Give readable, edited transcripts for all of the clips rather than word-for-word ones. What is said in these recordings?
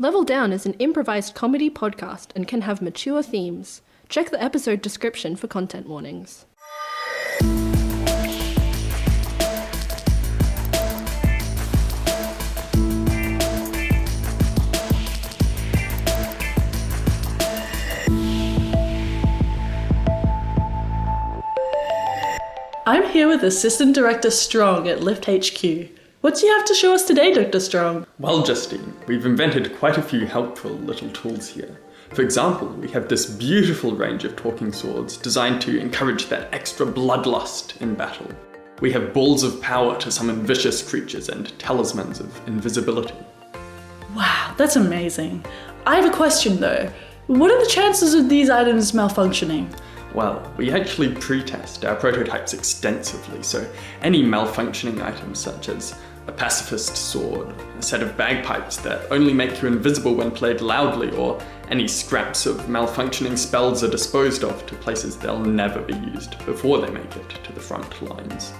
Level Down is an improvised comedy podcast and can have mature themes. Check the episode description for content warnings. I'm here with Assistant Director Strong at Lief HQ. What do you have to show us today, Dr. Strong? Well, Justine, we've invented quite a few helpful little tools here. For example, we have this beautiful range of talking swords designed to encourage that extra bloodlust in battle. We have balls of power to summon vicious creatures and talismans of invisibility. Wow, that's amazing. I have a question though. What are the chances of these items malfunctioning? Well, we actually pre-test our prototypes extensively, so any malfunctioning items such as a pacifist sword, a set of bagpipes that only make you invisible when played loudly, or any scraps of malfunctioning spells are disposed of to places they'll never be used before they make it to the front lines.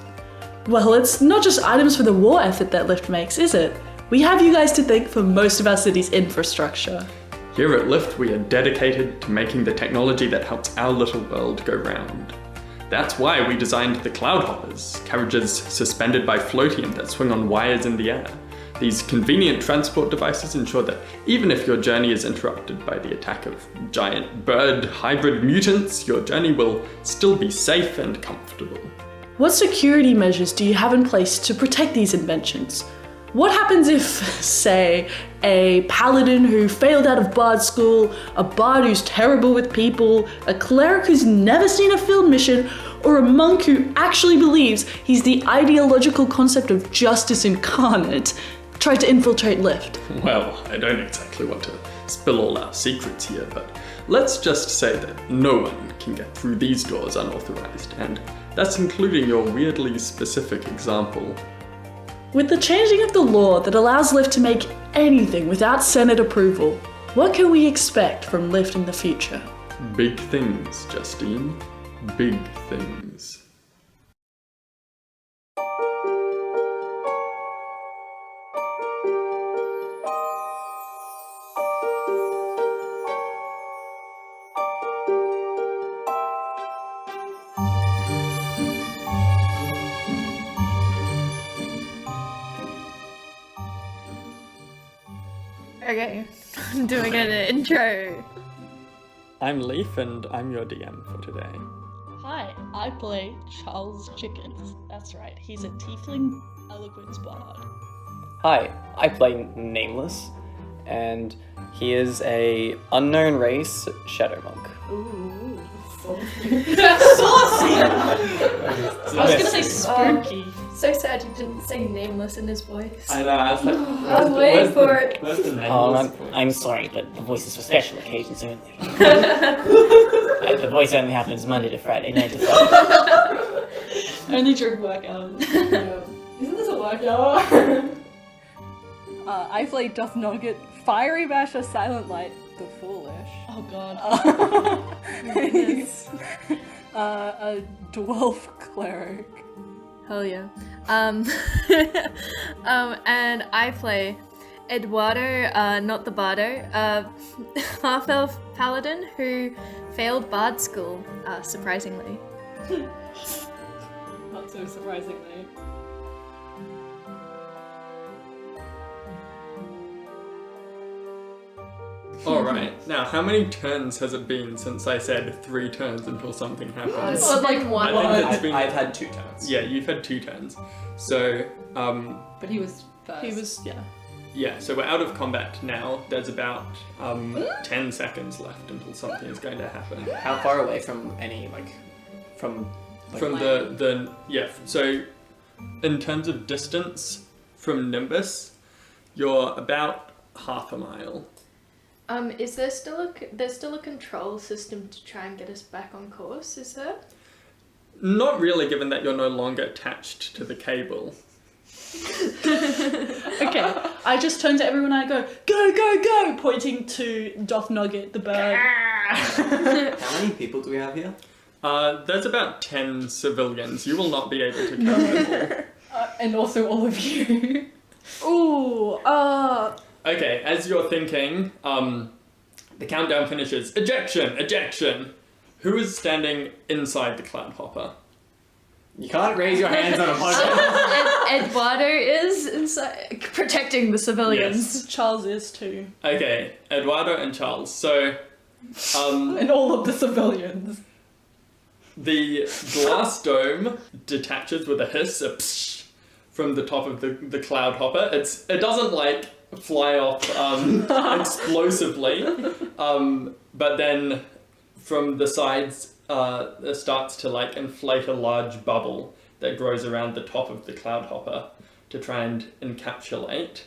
Well, it's not just items for the war effort that Lief makes, is it? We have you guys to thank for most of our city's infrastructure. Here at Lief, we are dedicated to making the technology that helps our little world go round. That's why we designed the cloud hoppers, carriages suspended by floatium that swing on wires in the air. These convenient transport devices ensure that even if your journey is interrupted by the attack of giant bird hybrid mutants, your journey will still be safe and comfortable. What security measures do you have in place to protect these inventions? What happens if, say, a paladin who failed out of bard school, a bard who's terrible with people, a cleric who's never seen a field mission, or a monk who actually believes he's the ideological concept of justice incarnate, tried to infiltrate Lief? Well, I don't exactly want to spill all our secrets here, but let's just say that no one can get through these doors unauthorized, and that's including your weirdly specific example. With the changing of the law that allows Lief to make anything without Senate approval, what can we expect from Lief in the future? Big things, Justine. Big things. Okay, I'm doing an intro. I'm Lief and I'm your DM for today. Hi, I play Charles Chickens. That's right, he's a tiefling eloquence bard. Hi, I play Nameless, and he is a unknown race shadow monk. Ooh, saucy! I was gonna say spooky. So sad you didn't say Nameless in his voice. I know, I was like, I was waiting for it. Where's the Nameless? I'm sorry, but the voice is for special occasions only. The voice only happens Monday to Friday, 9 to 5. Only during work hours. Isn't this a workout? I play Doth Nugget, Fiery Basher, Silent Light, the Foolish. Oh god. He's a dwarf cleric. Hell yeah. And I play Eduardo, not the Bardo, half-elf paladin who failed bard school, surprisingly. Not so surprisingly. Alright, now how many turns has it been since I said 3 turns until something happens? Well, like one. I've had 2 turns. Yeah, you've had 2 turns. So, But he was first. He was, yeah. yeah, so we're out of combat now. There's about 10 seconds left until something is going to happen. How far away from any, from so in terms of distance from Nimbus, you're about half a mile. Is there still a control system to try and get us back on course, is there? Not really, given that you're no longer attached to the cable. Okay, I just turn to everyone and I go, go, go, go, pointing to Doth Nugget, the bird. How many people do we have here? There's about 10 civilians. You will not be able to count them all. And also all of you. Ooh, Okay, as you're thinking, the countdown finishes. Ejection! Ejection! Who is standing inside the cloud hopper? You can't raise your hands on a podcast. Eduardo is inside, protecting the civilians. Yes. Charles is too. Okay, Eduardo and Charles. So, And all of the civilians. the glass dome detaches with a hiss, a psh, from the top of the cloud hopper. It doesn't like fly off explosively, but then from the sides it starts to like inflate a large bubble that grows around the top of the cloud hopper to try and encapsulate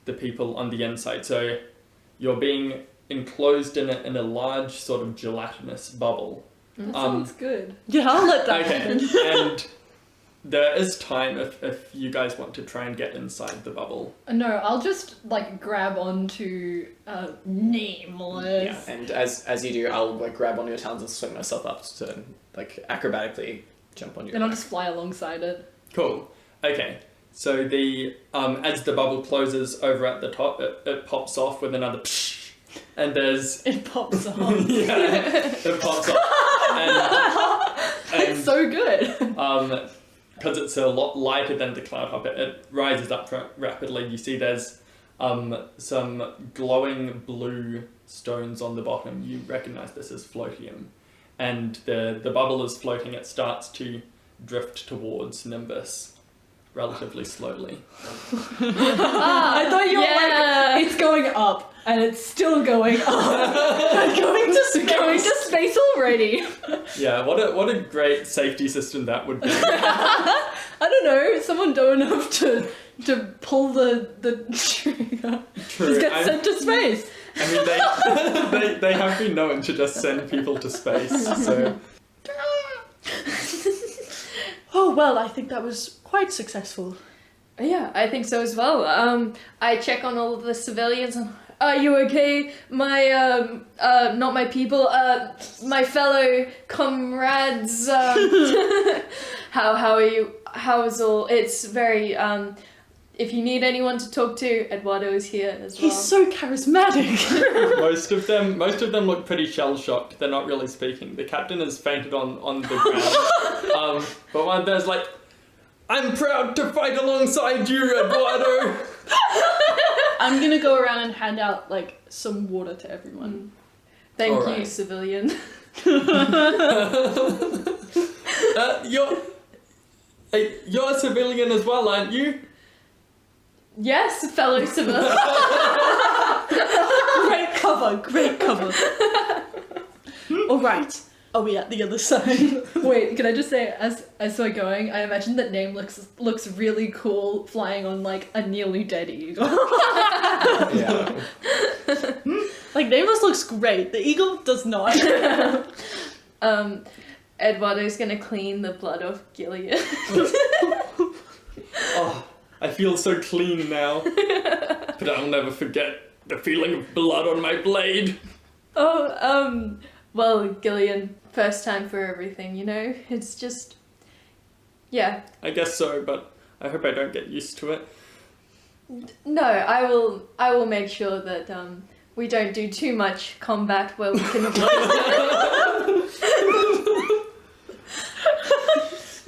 the people on the inside. So you're being enclosed in a large sort of gelatinous bubble. That sounds good. Yeah, I'll let that Okay, happen. and there is time if you guys want to try and get inside the bubble. No, I'll just like grab onto Nameless. Yeah, and as you do, I'll like grab one of your talons and swing myself up to like acrobatically jump on your And I'll back. just fly alongside it. Cool. Okay, so the as the bubble closes over at the top, it pops off with another psh, and there's It pops off. yeah, it pops off, and It's so good. because it's a lot lighter than the cloud hopper, it rises up rapidly. You see there's some glowing blue stones on the bottom. You recognize this as floatium. And the bubble is floating. It starts to drift towards Nimbus relatively slowly. I thought you were like, it's going up, and it's still going up. going to space already. Yeah, what a great safety system that would be. I don't know, someone dumb enough to pull the trigger. True. Just get sent to space. I mean, they have been known to just send people to space, so... Oh, well, I think that was quite successful. Yeah, I think so as well. I check on all of the civilians and, are you okay? My, not my people, my fellow comrades, how are you? How is all? It's very, if you need anyone to talk to, Eduardo is here as well. He's so charismatic. Most of them look pretty shell-shocked. They're not really speaking. The captain has fainted on the ground. But one there's like, I'm proud to fight alongside you, Eduardo. I'm gonna go around and hand out, like, some water to everyone. Thank All you, right. civilian. You're a civilian as well, aren't you? Yes, fellow civilian. Great cover. All right. Are we at the other side? Wait, can I just say, as we're going, I imagine that Name looks really cool flying on like a nearly dead eagle. Yeah. Like, Nameless looks great. The eagle does not. Eduardo's gonna clean the blood off Gilead. Oh, I feel so clean now. But I'll never forget the feeling of blood on my blade. Oh, well, Gillian, first time for everything, you know? It's just... Yeah. I guess so, but I hope I don't get used to it. No, I will make sure that, we don't do too much combat where we can avoid it.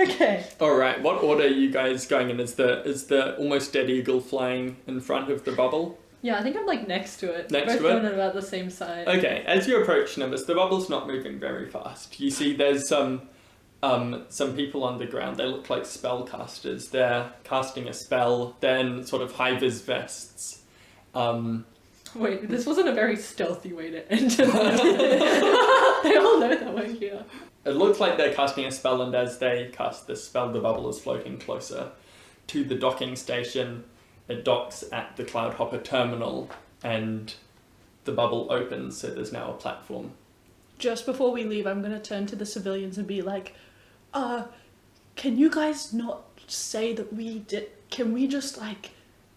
Okay. Alright, what order are you guys going in? Is the almost dead eagle flying in front of the bubble? Yeah, I think I'm like next to it. Next Both to it? going at about the same side. Okay, as you approach Nimbus, the bubble's not moving very fast. You see there's some people on the ground. They look like spellcasters. They're casting a spell, then sort of high-vis vests. Wait, this wasn't a very stealthy way to enter. They all know that we're here. It looks like they're casting a spell, and as they cast this spell, the bubble is floating closer to the docking station. It docks at the Cloud Hopper terminal, and the bubble opens, so there's now a platform. Just before we leave, I'm gonna turn to the civilians and be like, can you guys not say that we did... Can we just, like...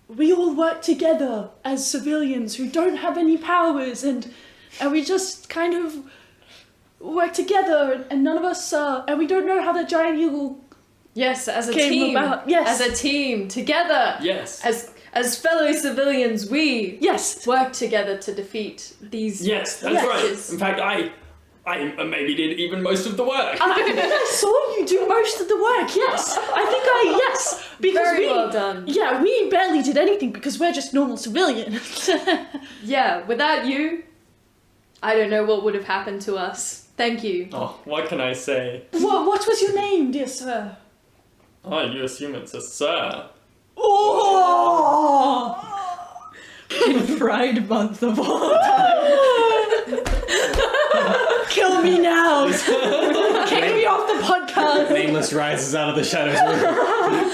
We all work together as civilians who don't have any powers, and we just kind of work together, and none of us, and we don't know how the giant eagle Yes, as a came team. about. Yes. As a team, together. Yes. As as fellow civilians, we Yes. work together to defeat these Yes, that's right. witches. In fact, I maybe did even most of the work. I saw you do most of the work, yes. Yes. Because Very we, well done. Yeah, we barely did anything because we're just normal civilians. Yeah, without you, I don't know what would have happened to us. Thank you. Oh, what can I say? What was your name, dear sir? Oh, you assume it's a sir. Oh! In Pride Month of all time. Kill me now! Kick me off the podcast! Nameless rises out of the shadows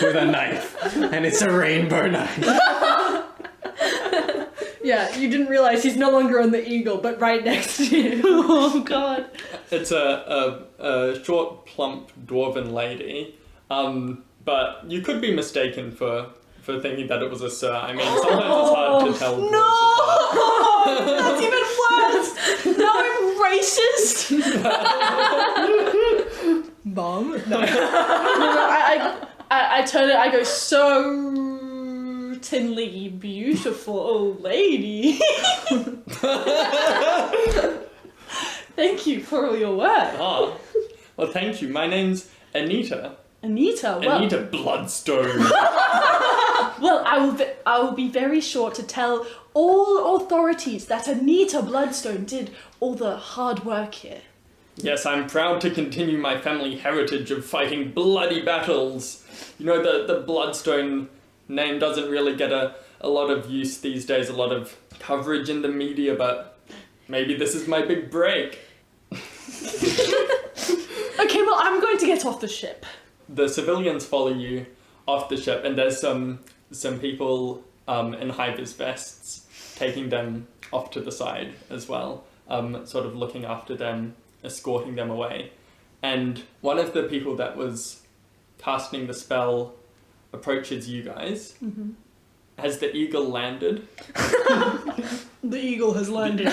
with a knife, and it's a rainbow knife. Yeah, you didn't realize he's no longer on the eagle, but right next to you. Oh god. It's a short, plump dwarven lady. But you could be mistaken for thinking that it was a sir. I mean, sometimes it's hard to tell. No! That's even worse! Now I'm racist! Mom? No. I turn it, I go, certainly beautiful old lady. Thank you for all your work. Ah, well, thank you. My name's Anita. Anita, well, Anita Bloodstone. well, I will be very sure to tell all authorities that Anita Bloodstone did all the hard work here. Yes, I'm proud to continue my family heritage of fighting bloody battles. You know, the Bloodstone name doesn't really get a lot of use these days, a lot of coverage in the media, but maybe this is my big break. Okay, well, I'm going to get off the ship. The civilians follow you off the ship, and there's some people in high-vis vests taking them off to the side as well, sort of looking after them, escorting them away. And one of the people that was casting the spell approaches you guys. Mm-hmm. Has the eagle landed? The eagle has landed.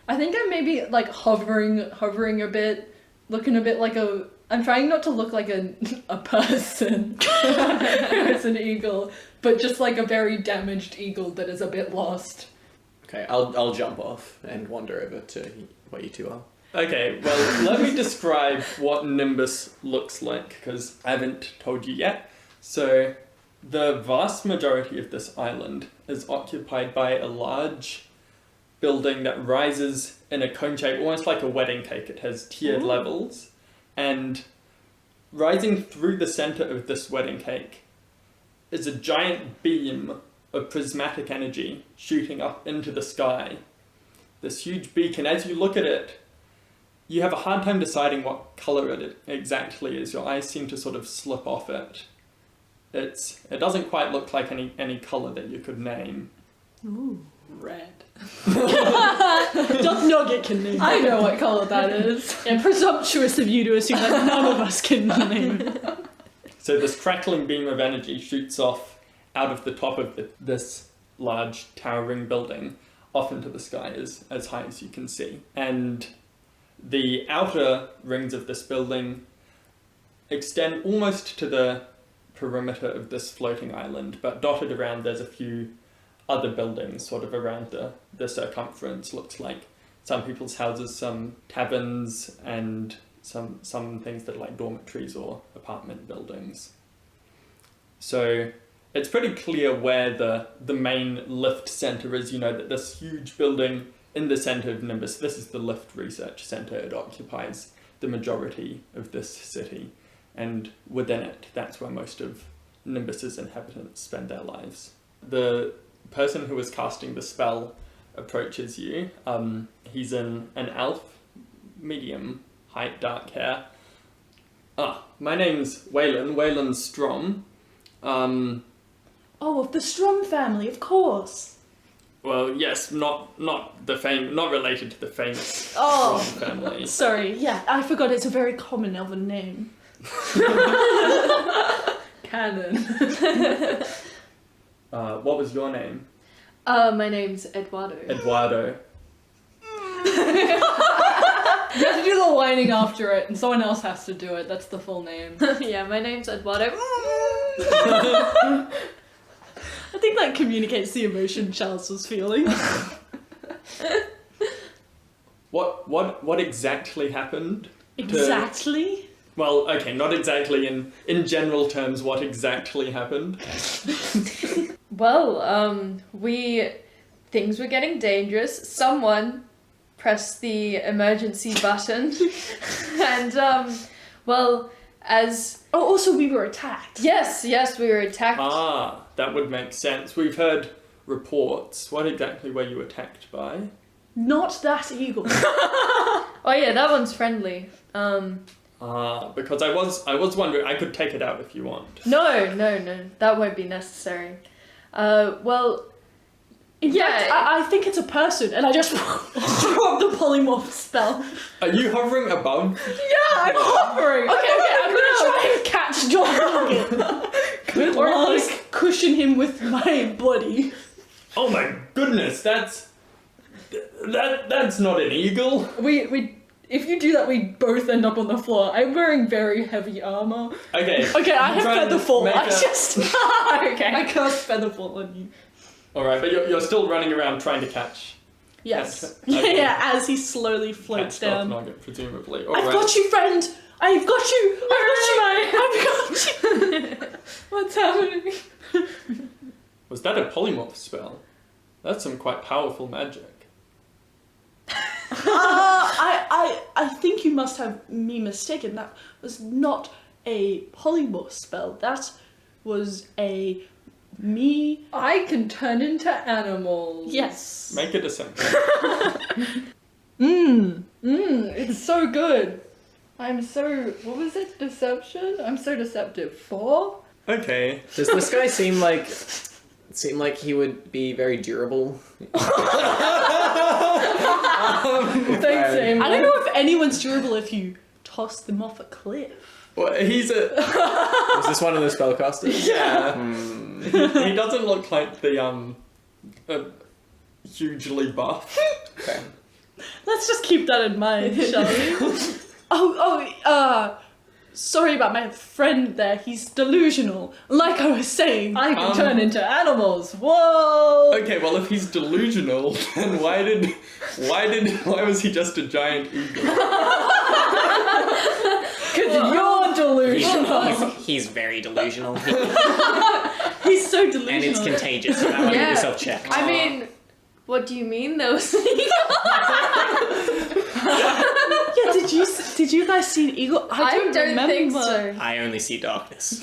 I think I'm maybe like hovering a bit, looking a bit like a. I'm trying not to look like a person who's an eagle, but just like a very damaged eagle that is a bit lost. Okay, I'll jump off and wander over to where you two are. Okay, well, let me describe what Nimbus looks like, because I haven't told you yet. So, the vast majority of this island is occupied by a large building that rises in a cone shape, almost like a wedding cake. It has tiered levels, and rising through the center of this wedding cake is a giant beam of prismatic energy shooting up into the sky. This huge beacon, as you look at it, you have a hard time deciding what color it exactly is. Your eyes seem to sort of slip off it. It doesn't quite look like any color that you could name. Ooh, red. Just Nugget can name I it. know what color that is. Yeah, presumptuous of you to assume that none of us can name it. So this crackling beam of energy shoots off out of the top of this large towering building off into the sky as high as you can see. And the outer rings of this building extend almost to the perimeter of this floating island, but dotted around there's a few other buildings sort of around the circumference. Looks like some people's houses, some taverns, and some things that are like dormitories or apartment buildings. So it's pretty clear where the main lift center is. You know that this huge building in the center of Nimbus, this is the Lift Research Center. It occupies the majority of this city, and within it, that's where most of Nimbus's inhabitants spend their lives. The person who is casting the spell approaches you. He's an elf, medium height, dark hair. My name's Waylon Strom. Oh, of the Strom family, of course. Well, yes, not related to the famous Oh. Strom family. Sorry, yeah, I forgot it's a very common elven name. Canon. What was your name? My name's Eduardo. Eduardo. You have to do the whining after it, and someone else has to do it. That's the full name. Yeah, my name's Eduardo. I think that communicates the emotion Charles was feeling. What exactly happened? Exactly? Well, okay, not exactly in general terms. What exactly happened? Well, things were getting dangerous. Someone pressed the emergency button, and well, as Oh, also we were attacked. yes, we were attacked. Ah, that would make sense. We've heard reports. What exactly were you attacked by? Not that eagle. Oh yeah, that one's friendly. Because I was wondering, I could take it out if you want. No, that won't be necessary. Well, In Yeah. fact, I think it's a person, and I just dropped the polymorph spell. Are you hovering above? Yeah, I'm hovering. Okay, I'm gonna try and catch John. Good Or at luck. least cushion him with my body. Oh my goodness, that's not an eagle. We if you do that, we both end up on the floor. I'm wearing very heavy armor. Okay. Okay, I have try and Featherfall. make I a- just... Okay. I cast Featherfall on you. Alright, but you're still running around trying to catch. Yes. Okay. Yeah, as he slowly floats Catch down. Nugget, presumably. I've Alright. got you, friend! I've got you! I've got you! What's happening? Was that a polymorph spell? That's some quite powerful magic. I think you must have me mistaken. That was not a polymorph spell. That was a me... I can turn into animals. Yes. Make a deception. It's so good. I'm so... What was it? Deception? I'm so deceptive. 4? Okay. Does this guy seem like he would be very durable? Thanks, Amy. I don't know if anyone's durable if you toss them off a cliff. Well, he's a... Was this one of the spellcasters? Yeah. He doesn't look like the, hugely buff. Okay. Let's just keep that in mind, shall we? Sorry about my friend there. He's delusional. Like I was saying. I can turn into animals. Whoa! Okay, well, if he's delusional, then why was he just a giant eagle? Because you're delusional. He's very delusional. He's so delusional. And it's contagious. So I want to Yeah. get yourself checked. I mean, what do you mean there was Yeah, did you guys see an eagle? I don't remember. think so. I only see darkness.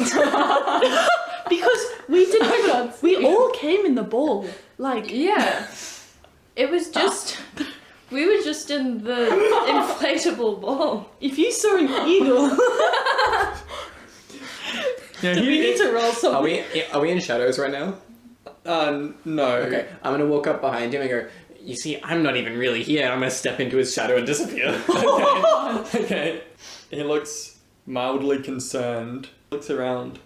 Because we didn't. We all came in the ball. Like Yeah. It was just... We were just in the inflatable ball. if you saw an eagle, Yeah, we need to roll something. Are we in shadows right now? No. Okay. I'm gonna walk up behind him and go, You see, I'm not even really here. I'm going to step into his shadow and disappear. Okay. He looks mildly concerned. Looks around.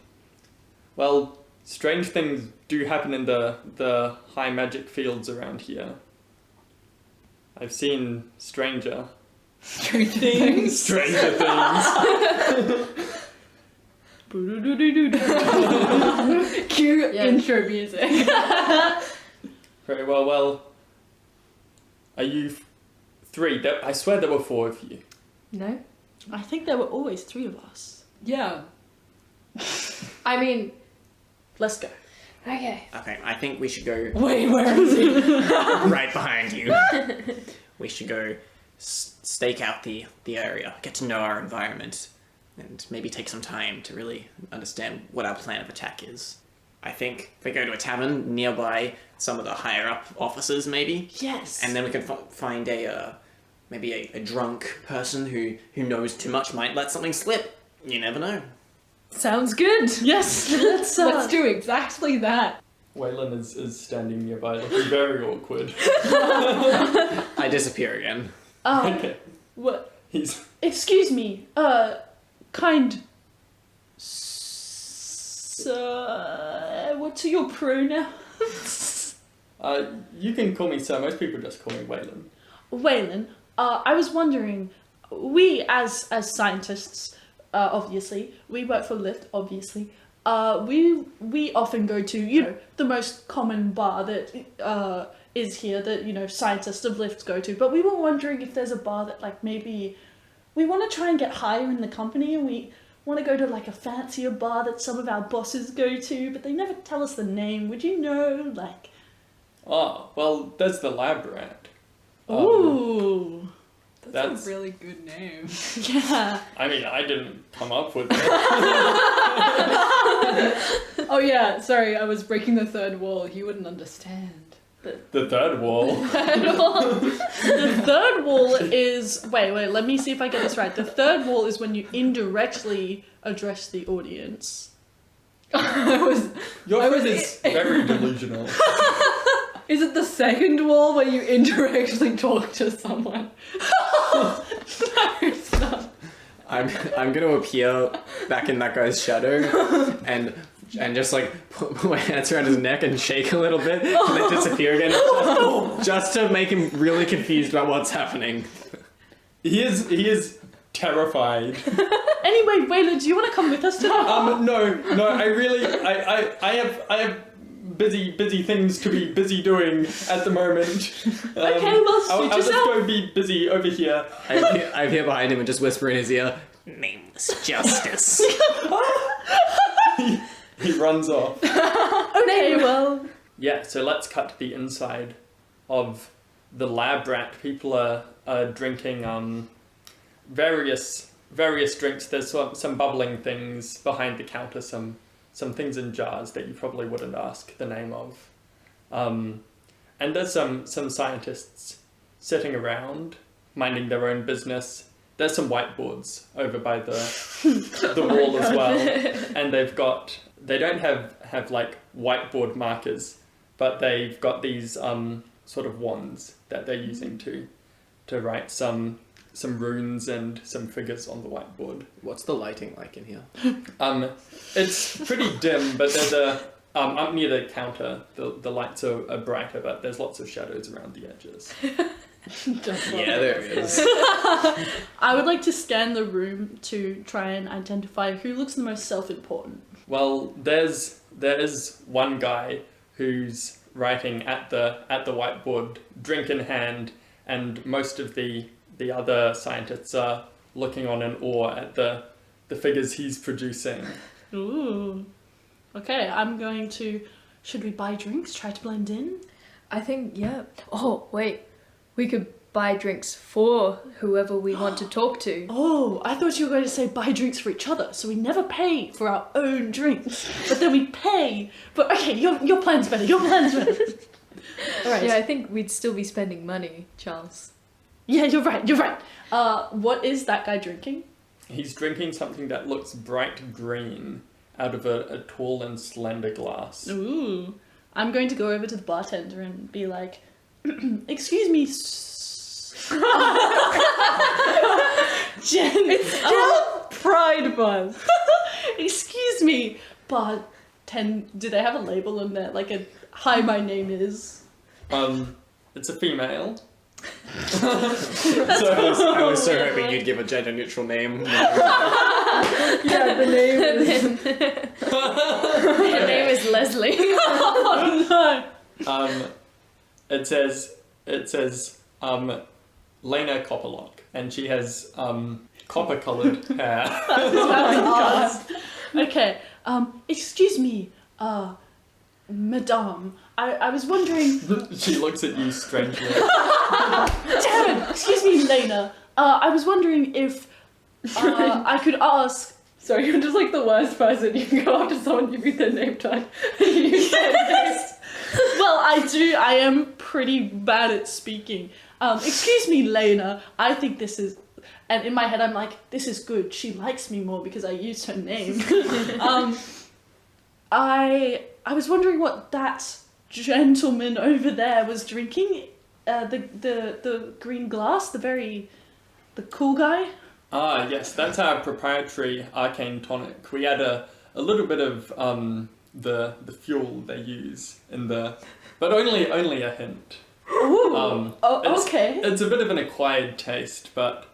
Well, strange things do happen in the high magic fields around here. I've seen stranger Things. things. Cue Yeah. intro music. Very well. Are you three? I swear there were 4 of you. No? I think there were always 3 of us. Yeah. I mean... Let's go. Okay. Okay, I think we should go Wait, where is he? right behind you. We should go stake out the area, get to know our environment, and maybe take some time to really understand what our plan of attack is. I think if we go to a tavern nearby some of the higher up officers, maybe, Yes. and then we can find maybe a drunk person who knows too much, might let something slip. You never know. Sounds good. Yes. Let's Let's do exactly that. Waylon is standing nearby, looking very awkward. I disappear again. Okay. What? He's Excuse me. Kind. Sir. What's your pronoun? you can call me sir. Most people just call me Waylon. Waylon. I was wondering. We as scientists, obviously, we work for Lief. Obviously, we often go to, the most common bar that is here that, scientists of lifts go to. But we were wondering if there's a bar that, like, maybe we want to try and get higher in the company, and we want to go to, like, a fancier bar that some of our bosses go to, but they never tell us the name. Would you know, like... Oh, well, there's the Lab Rat. Ooh. That's a really good name. Yeah. I mean, I didn't come up with it. Oh yeah, sorry, I was breaking the third wall. You wouldn't understand. The third wall. The third wall is... Wait, let me see if I get this right. The third wall is when you indirectly address the audience. Your friend is very delusional. Is it the second wall where you indirectly talk to someone? No, it's not. I'm gonna appear back in that guy's shadow and just like put my hands around his neck and shake a little bit and then disappear again just to make him really confused about what's happening. He is terrified. Anyway, Waylon, do you want to come with us to that? No, I have busy things to be busy doing at the moment. Okay, well, suit I'll just yourself. go be busy over here. I appear behind him and just whisper in his ear, "Nameless justice." He runs off. Okay, well... Yeah, so let's cut to the inside of the Lab Rat. People are drinking various drinks. There's some bubbling things behind the counter, some things in jars that you probably wouldn't ask the name of. And there's some scientists sitting around, minding their own business. There's some whiteboards over by the wall as well. And they don't have like whiteboard markers, but they've got these sort of wands that they're using to write some runes and some figures on the whiteboard. What's the lighting like in here? It's pretty dim, but there's up near the counter, the lights are brighter, but there's lots of shadows around the edges. Yeah, there it is. I would like to scan the room to try and identify who looks the most self-important. Well, there's one guy who's writing at the whiteboard, drink in hand, and most of the other scientists are looking on in awe at the figures he's producing. Ooh. Okay, I'm going to... Should we buy drinks? Try to blend in? I think, yeah. Oh, wait. We could buy drinks for whoever we want to talk to. Oh, I thought you were going to say buy drinks for each other, so we never pay for our own drinks, but then we pay. But okay, your plan's better. Your plan's better. All right. Yeah, I think we'd still be spending money, Charles. Yeah, you're right. What is that guy drinking? He's drinking something that looks bright green out of a tall and slender glass. Ooh. I'm going to go over to the bartender and be like, excuse me, Jen. It's still Pride Month. Excuse me, do they have a label on there? Like a, hi, my name is... It's a female. I was so hoping you'd give a gender-neutral name. Yeah, the name is... Her name is Leslie. Oh no! It says Lena Copperlock, and she has copper-coloured hair. Okay, excuse me, madame, I was wondering... She looks at you strangely. Damn it! Excuse me, Lena, I was wondering if I could ask... Sorry, you're just like the worst person. You can go up to someone, you read their name tag, and you say this. Well, I am pretty bad at speaking. Excuse me, Lena, I think this is... And in my head, I'm like, this is good. She likes me more because I used her name. I was wondering what that gentleman over there was drinking. The green glass, the cool guy. Ah, yes, that's our proprietary arcane tonic. We add a little bit of the fuel they use in the, but only a hint. Ooh. Okay. It's a bit of an acquired taste, but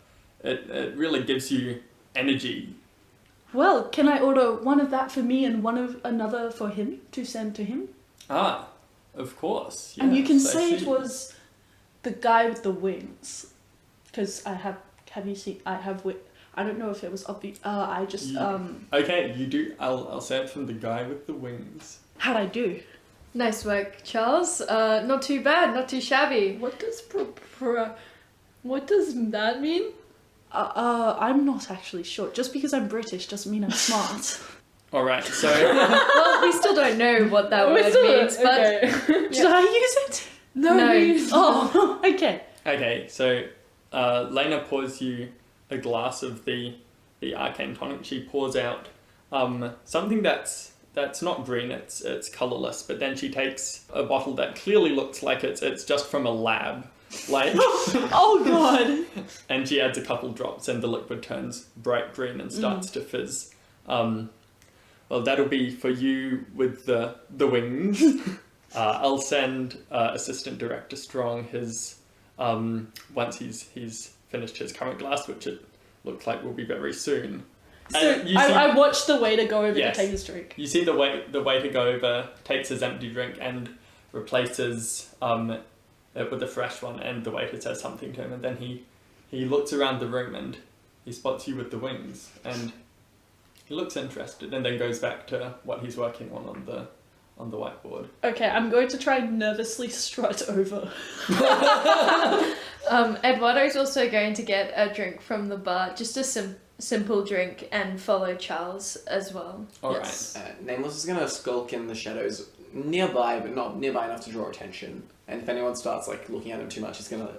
it really gives you energy. Well, can I order one of that for me and one of another for him to send to him? Ah, of course. And you can yes, I say it see. was the guy with the wings. Because I have you seen, I don't know if it was obvious, I just, Yeah. Okay, you do. I'll say it from the guy with the wings. how'd I do? Nice work, Charles. Not too bad, not too shabby. What does what does that mean? I'm not actually sure. Just because I'm British doesn't mean I'm smart. All right, so Well, we still don't know what that We word still- means, but okay. Should I use it? No. No. Oh, okay. okay, so Lena pours you a glass of the arcane tonic. She pours out something that's not green. It's colorless. But then she takes a bottle that clearly looks like it's just from a lab, like. Oh god. And she adds a couple drops, and the liquid turns bright green and starts to fizz. Well, that'll be for you with the wings. I'll send Assistant Director Strong his once he's finished his current glass, which it looks like will be very soon. So You I watched the waiter go over Yes. to take his drink. You see the waiter go over, takes his empty drink, and replaces it with a fresh one. And the waiter says something to him, and then he looks around the room and he spots you with the wings, and he looks interested, and then goes back to what he's working on the whiteboard. Okay, I'm going to try and nervously strut over. Eduardo's also going to get a drink from the bar, just a simple drink, and follow Charles as well. All Yes. Nameless is gonna skulk in the shadows nearby, but not nearby enough to draw attention. And if anyone starts like looking at him too much, he's gonna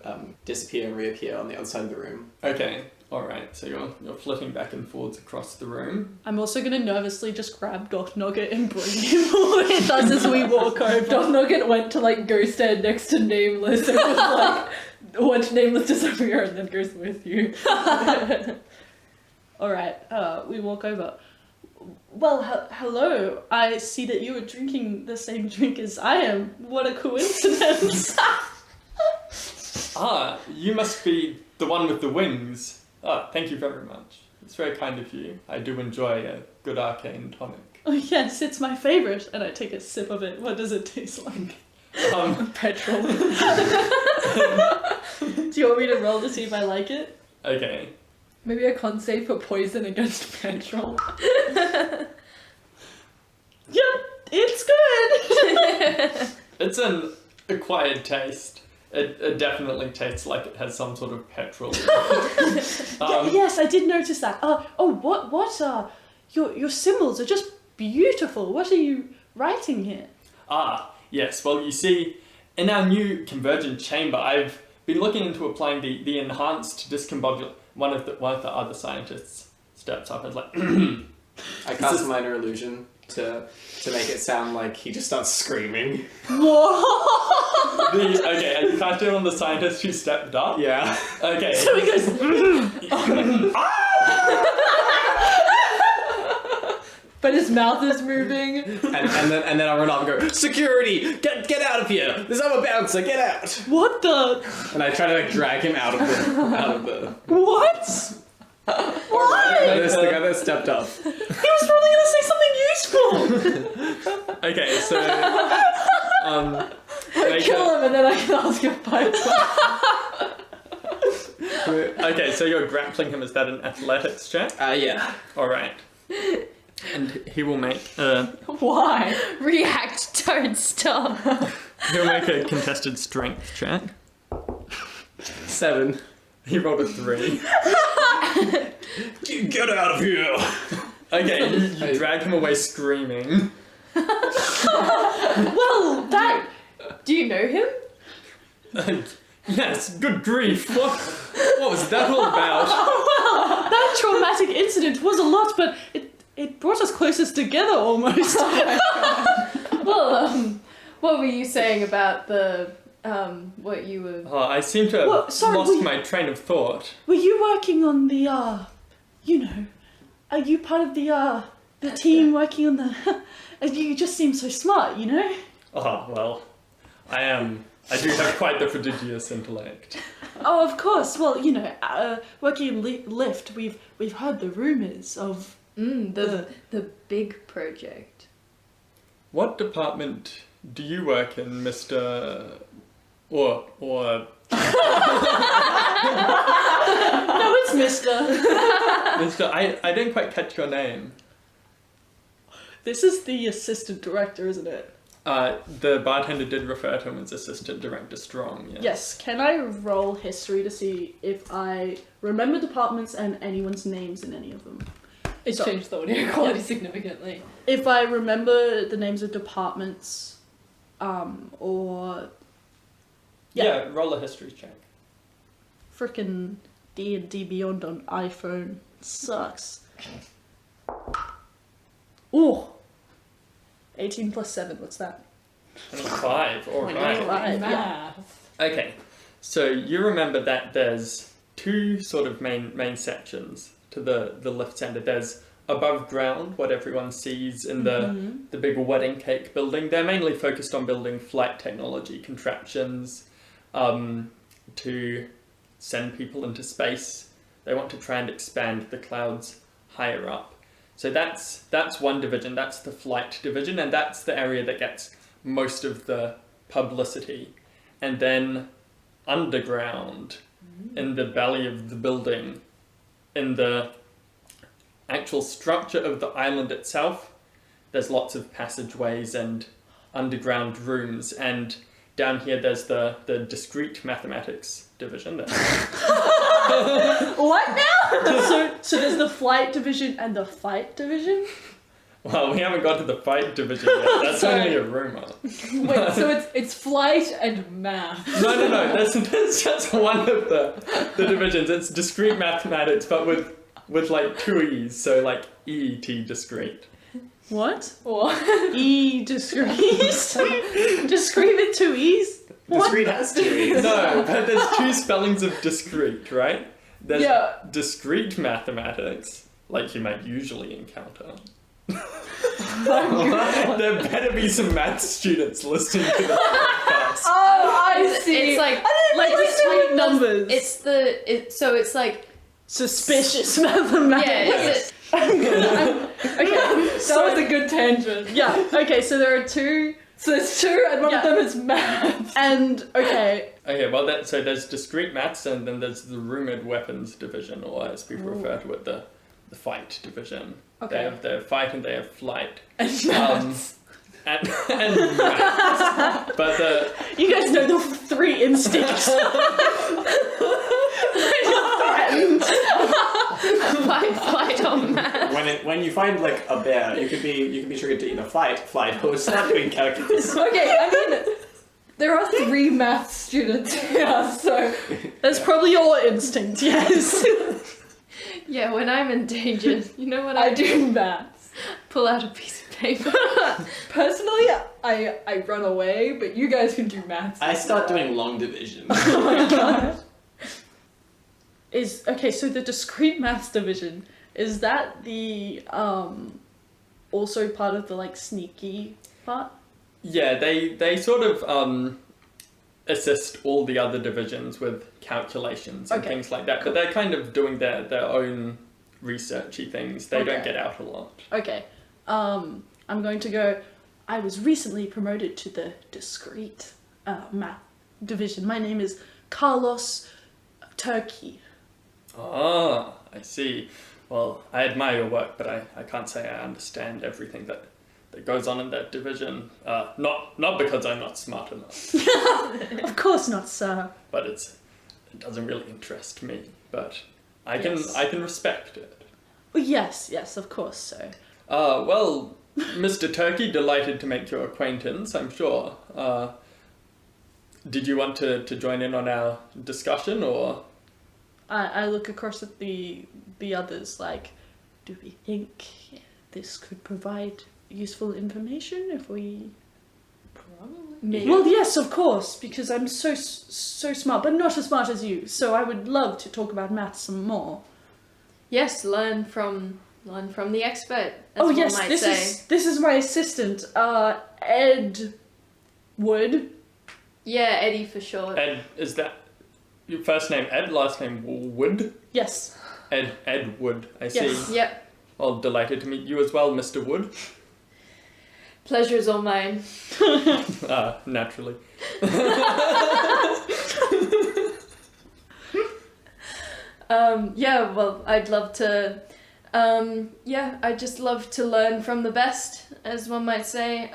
disappear and reappear on the other side of the room. right. Okay. All right. So you're flitting back and forwards across the room. I'm also going to nervously just grab Doc Nugget and bring him with us as we walk over. Doc Nugget went to like go stand next to Nameless and was like, watch Nameless disappear and then goes with you. Alright, we walk over. Well, hello. I see that you are drinking the same drink as I am. What a coincidence. Ah, you must be the one with the wings. Ah, thank you very much. It's very kind of you. I do enjoy a good arcane tonic. Oh yes, it's my favourite. And I take a sip of it. What does it taste like? Petrol. Do you want me to roll to see if I like it? Okay. Maybe a con save for poison against petrol. Yep, it's good. It's an acquired taste. It definitely tastes like it has some sort of petrol. Yes, I did notice that. What your symbols are just beautiful. What are you writing here? Ah, yes. Well, you see, in our new convergent chamber, I've been looking into applying the enhanced discombobulation. One of the other scientists steps up and is like, I cast minor illusion to make it sound like he just starts screaming. okay, and you cast it on the scientist who stepped up? Yeah. Okay. So he goes, But his mouth is moving. and then I'll run off and go, security! Get out of here! There's a bouncer, get out! what the? And I try to like drag him out of the What? Why? There's the guy that stepped up. He was probably going to say something useful. Okay, so Kill him and then I can ask him five. okay, so you're grappling him. Is that an athletics check? Yeah. All right. And he will make Why? React, don't stop. he'll make a contested strength check. 7. He rolled a 3. Get out of here! Okay, you drag him away screaming. Well, that. Do you know him? Yes, good grief. What was that all about? That traumatic incident was a lot, but it brought us closest together almost. Well, what were you saying about the what you were? Oh, I seem to have Well, sorry, lost my train of thought. Were you working on the are you part of the team working on the you just seem so smart, you know? Oh, well, I am. I do have quite the prodigious intellect. Oh, of course. Well, working in Lift, we've heard the rumours of The big project. What department do you work in, Mr. Or No, it's Mr. Mr. I didn't quite catch your name. This is the assistant director, isn't it? The bartender did refer to him as Assistant Director Strong, yes. Yes. Can I roll history to see if I remember departments and anyone's names in any of them? It's So- changed the audio quality significantly. If I remember the names of departments, or Yeah, roll a history check. frickin' D&D Beyond on iPhone sucks. Ooh. 18 plus 7, what's that? 25, alright. Right, yeah. Math. Okay, so you remember that there's two sort of main sections to the lift center. There's above ground, what everyone sees in the big wedding cake building. They're mainly focused on building flight technology contraptions to send people into space. They want to try and expand the clouds higher up. So that's one division, that's the flight division, and that's the area that gets most of the publicity. And then underground, in the belly of the building, in the actual structure of the island itself, there's lots of passageways and underground rooms, and down here there's the discrete mathematics division. What now? So there's the flight division and the fight division? Well, we haven't got to the fight division yet. That's Sorry. only a rumour. Wait, so it's flight and math. No. There's just one of the divisions. It's discrete mathematics, but with like two E's, so like EET discrete. What? Or E discrete? Discrete with 2 E's? Discrete has to be. No, but there's two spellings of discrete, right? There's Yeah. discrete mathematics, like you might usually encounter. Oh, There better be some math students listening to the podcast. I see. It's like discrete numbers. it's like Suspicious mathematics. it's Okay, that was a good tangent. yeah, okay, so there are two, So there's two, and one Yeah. of them is math. and, okay, Okay, well, so there's discrete maths, and then there's the rumoured weapons division, or as people refer to it, the fight division. Okay. They have their fight and they have flight. And maths. And maths. But you guys know the 3 instincts. fight on math. When you find like a bear, you could be triggered to either fight, flight, or start doing calculus. Okay, I mean, there are 3 math students here, so That's probably your instinct, yes. Yeah, when I'm endangered, you know what I do maths. Pull out a piece of paper. Personally, I run away, but you guys can do maths. I start doing long division. Oh my god. Okay, so the discrete maths division, is that the, also part of the, like, sneaky part? yeah, they sort of assist all the other divisions with calculations and Okay, things like that, but they're kind of doing their own researchy things. They don't Okay. get out a lot. Okay, I'm going to go, I was recently promoted to the discrete math division. My name is Carlos Turkey. Ah, I see. Well, I admire your work, but I can't say I understand everything that goes on in that division. Not because I'm not smart enough, Of course not, sir. but it doesn't really interest me. But I Yes. can respect it. Well, yes, of course, so. Well, Mr. Turkey, delighted to make your acquaintance, I'm sure. Did you want to join in on our discussion, or? I look across at the others like, do we think this could provide useful information if we... Probably. Well, yes, of course, because I'm so smart, but not as smart as you, so I would love to talk about maths some more. Yes, learn from the expert. As Oh one yes, might this say. is my assistant, Ed Wood. Yeah, Eddie for short. Ed, is that your first name Ed, last name Wood? Yes. Ed Wood, I see. Yes. Yep. Well, delighted to meet you as well, Mr. Wood. Pleasure's all mine. Naturally. Yeah, well, I'd love to. I'd just love to learn from the best, as one might say.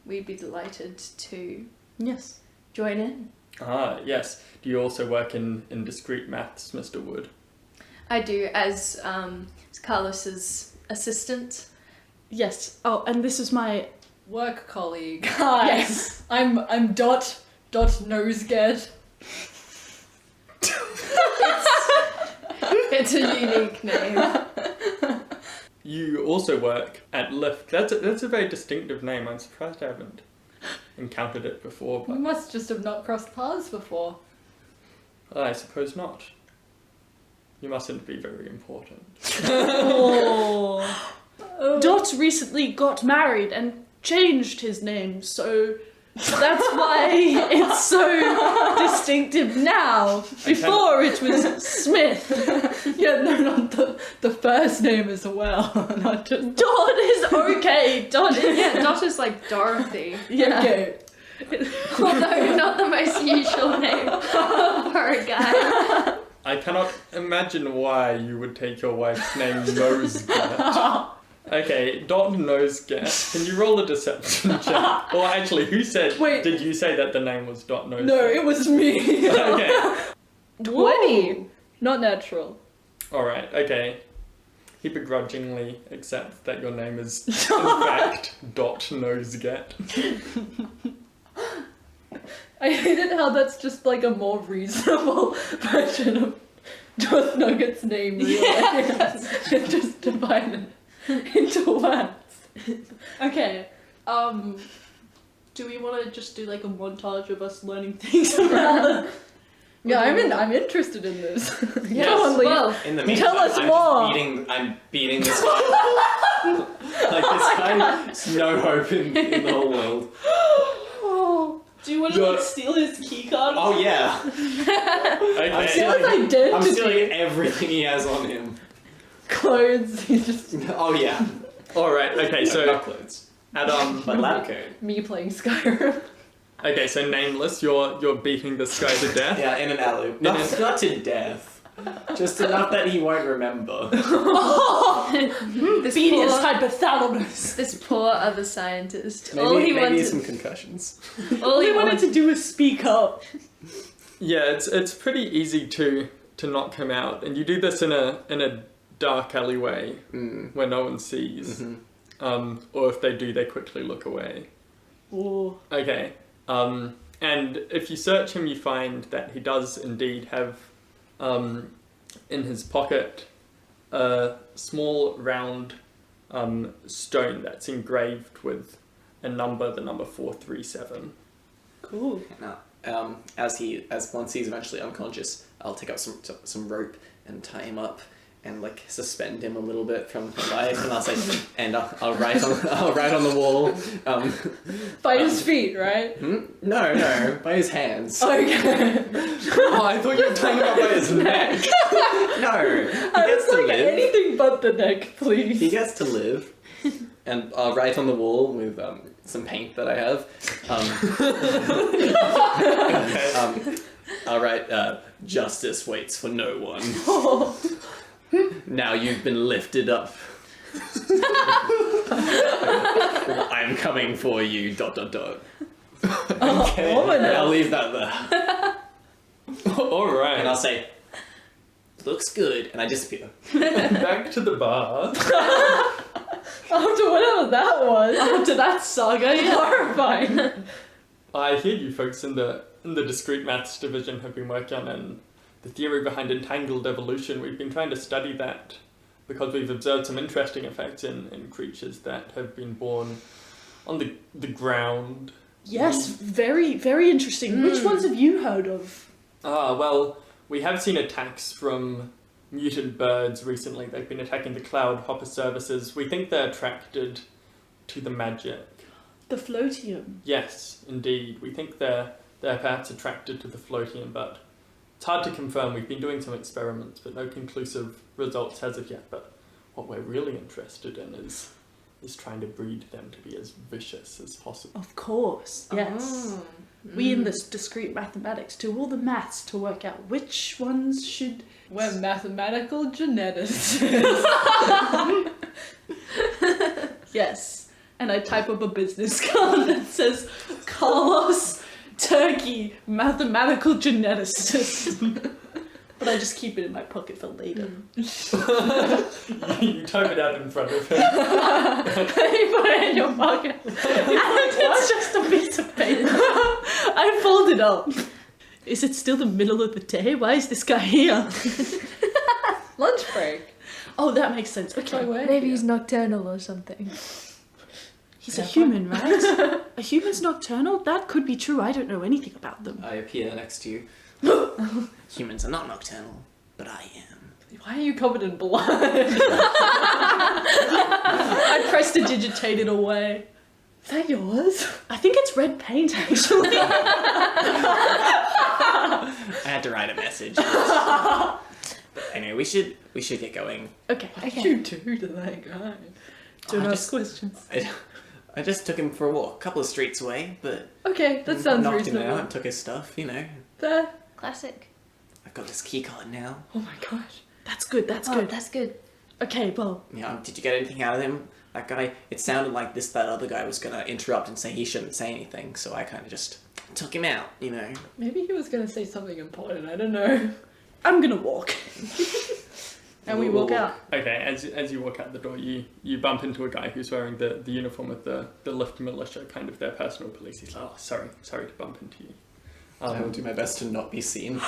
We'd be delighted to Yes. join in. Yes. Do you also work in discrete maths, Mr. Wood? I do, as Carlos's assistant. Yes. Oh, and this is my... Work colleague. Hi. Yes. I'm Dot Noseget. It's a unique name. You also work at Lief. That's a very distinctive name. I'm surprised I haven't encountered it before, We but must just have not crossed paths before. I suppose not. You mustn't be very important. Dot recently got married and changed his name, so that's why it's so distinctive now. Before it was Smith. Yeah, no, not the first name as well. Not just Dot is okay. Dot is... Yeah, Dot is like Dorothy. Yeah. okay. Although not the most usual name for a guy. I cannot imagine why you would take your wife's name Noseget. Okay, Dot Noseget. Can you roll a deception check? Or actually, who said... Wait. Did you say that the name was Dot Noseget? No, it was me. Okay. 20. Not natural. Alright, okay. He begrudgingly accepts that your name is, in fact, Dot Noseget. I hate it how that's just like a more reasonable version of Dot Nugget's name, really. Yes. It's just divided into words. Okay. Do we want to just do like a montage of us learning things about it? Yeah, I'm interested in this. Yes, Come on, Lief. well, In the Tell meantime, us more. I'm beating this guy. Like this guy, there's no hope in the whole world. Do you want to like steal his key card? Oh yeah. Okay. I'm Steal his stealing, identity. I'm stealing everything he has on him. Clothes, he's just Oh yeah. Alright, okay, Not so clothes, at but lab coat. me playing Skyrim. okay, so Nameless, you're beating this guy to death. Yeah, in an alley. Not to death. Just enough that he won't remember. this Venus poor, hypothalamus. this poor other scientist. Maybe, all he maybe wanted, some concussions. all he wanted to do was speak up. Yeah, it's pretty easy to knock him out, and you do this in a dark alleyway where no one sees. Mm-hmm. Or if they do, they quickly look away. Ooh. Okay. And if you search him, you find that he does indeed have in his pocket a small round stone that's engraved with a number, the number 437. Cool. Now, as once he's eventually unconscious, I'll take out some rope and tie him up and like suspend him a little bit from life, and I'll say, and I'll write on the wall. By his feet, right? No, by his hands. Okay. Oh, I thought you were talking about By his neck. No, he I gets was to like, live. anything but the neck, please. He gets to live, and I'll write on the wall with some paint that I have. I'll write, "Justice waits for no one." Now you've been lifted up. I am coming for you. ... Okay, I'll leave that there, Alright. and I'll say, "Looks good," and I disappear. Back to the bar. After whatever that was. After that saga, yeah. Horrifying. I hear you folks in the discrete maths division have been working on the theory behind entangled evolution. We've been trying to study that because we've observed some interesting effects in creatures that have been born on the ground. Yes, very, very interesting. Which ones have you heard of? Well, we have seen attacks from mutant birds recently. They've been attacking the cloud hopper services. We think they're attracted to the magic. The floatium. Yes, indeed. We think they're perhaps attracted to the floatium, but it's hard to confirm. We've been doing some experiments, but no conclusive results as of yet. But what we're really interested in is trying to breed them to be as vicious as possible. Of course, yes. Oh. We in this discrete mathematics do all the maths to work out which ones should... We're mathematical geneticists. Yes. And I type up a business card that says, Carlos Turkey, mathematical geneticist. But I just keep it in my pocket for later. You type it out in front of him. You put it in your pocket. And it's just a piece of paper. I fold it up. Is it still the middle of the day? Why is this guy here? Lunch break. Oh, that makes sense. Okay. Maybe he's nocturnal or something. He's a human, right? A human's nocturnal? That could be true. I don't know anything about them. I appear next to you. Humans are not nocturnal, but I am. Why are you covered in blood? I prestidigitate it away. Is that yours? I think it's red paint, actually. I had to write a message. But anyway, we should get going. Okay. What did you do to that guy? Don't I ask questions. I just took him for a walk, a couple of streets away, but Okay, that sounds knocked him out reasonable. and took his stuff, you know. There. Classic. I've got this key card now. Oh my gosh. That's good, that's Oh, good. that's good. Okay, well, Yeah, did you get anything out of him? That guy, it sounded like that other guy was gonna interrupt and say he shouldn't say anything, so I kind of just took him out, you know. Maybe he was gonna say something important, I don't know. I'm gonna walk. And we walk out. Okay, as you walk out the door, you bump into a guy who's wearing the uniform of the Lief militia, kind of their personal police. He's like, oh, sorry to bump into you. I will do my best to not be seen.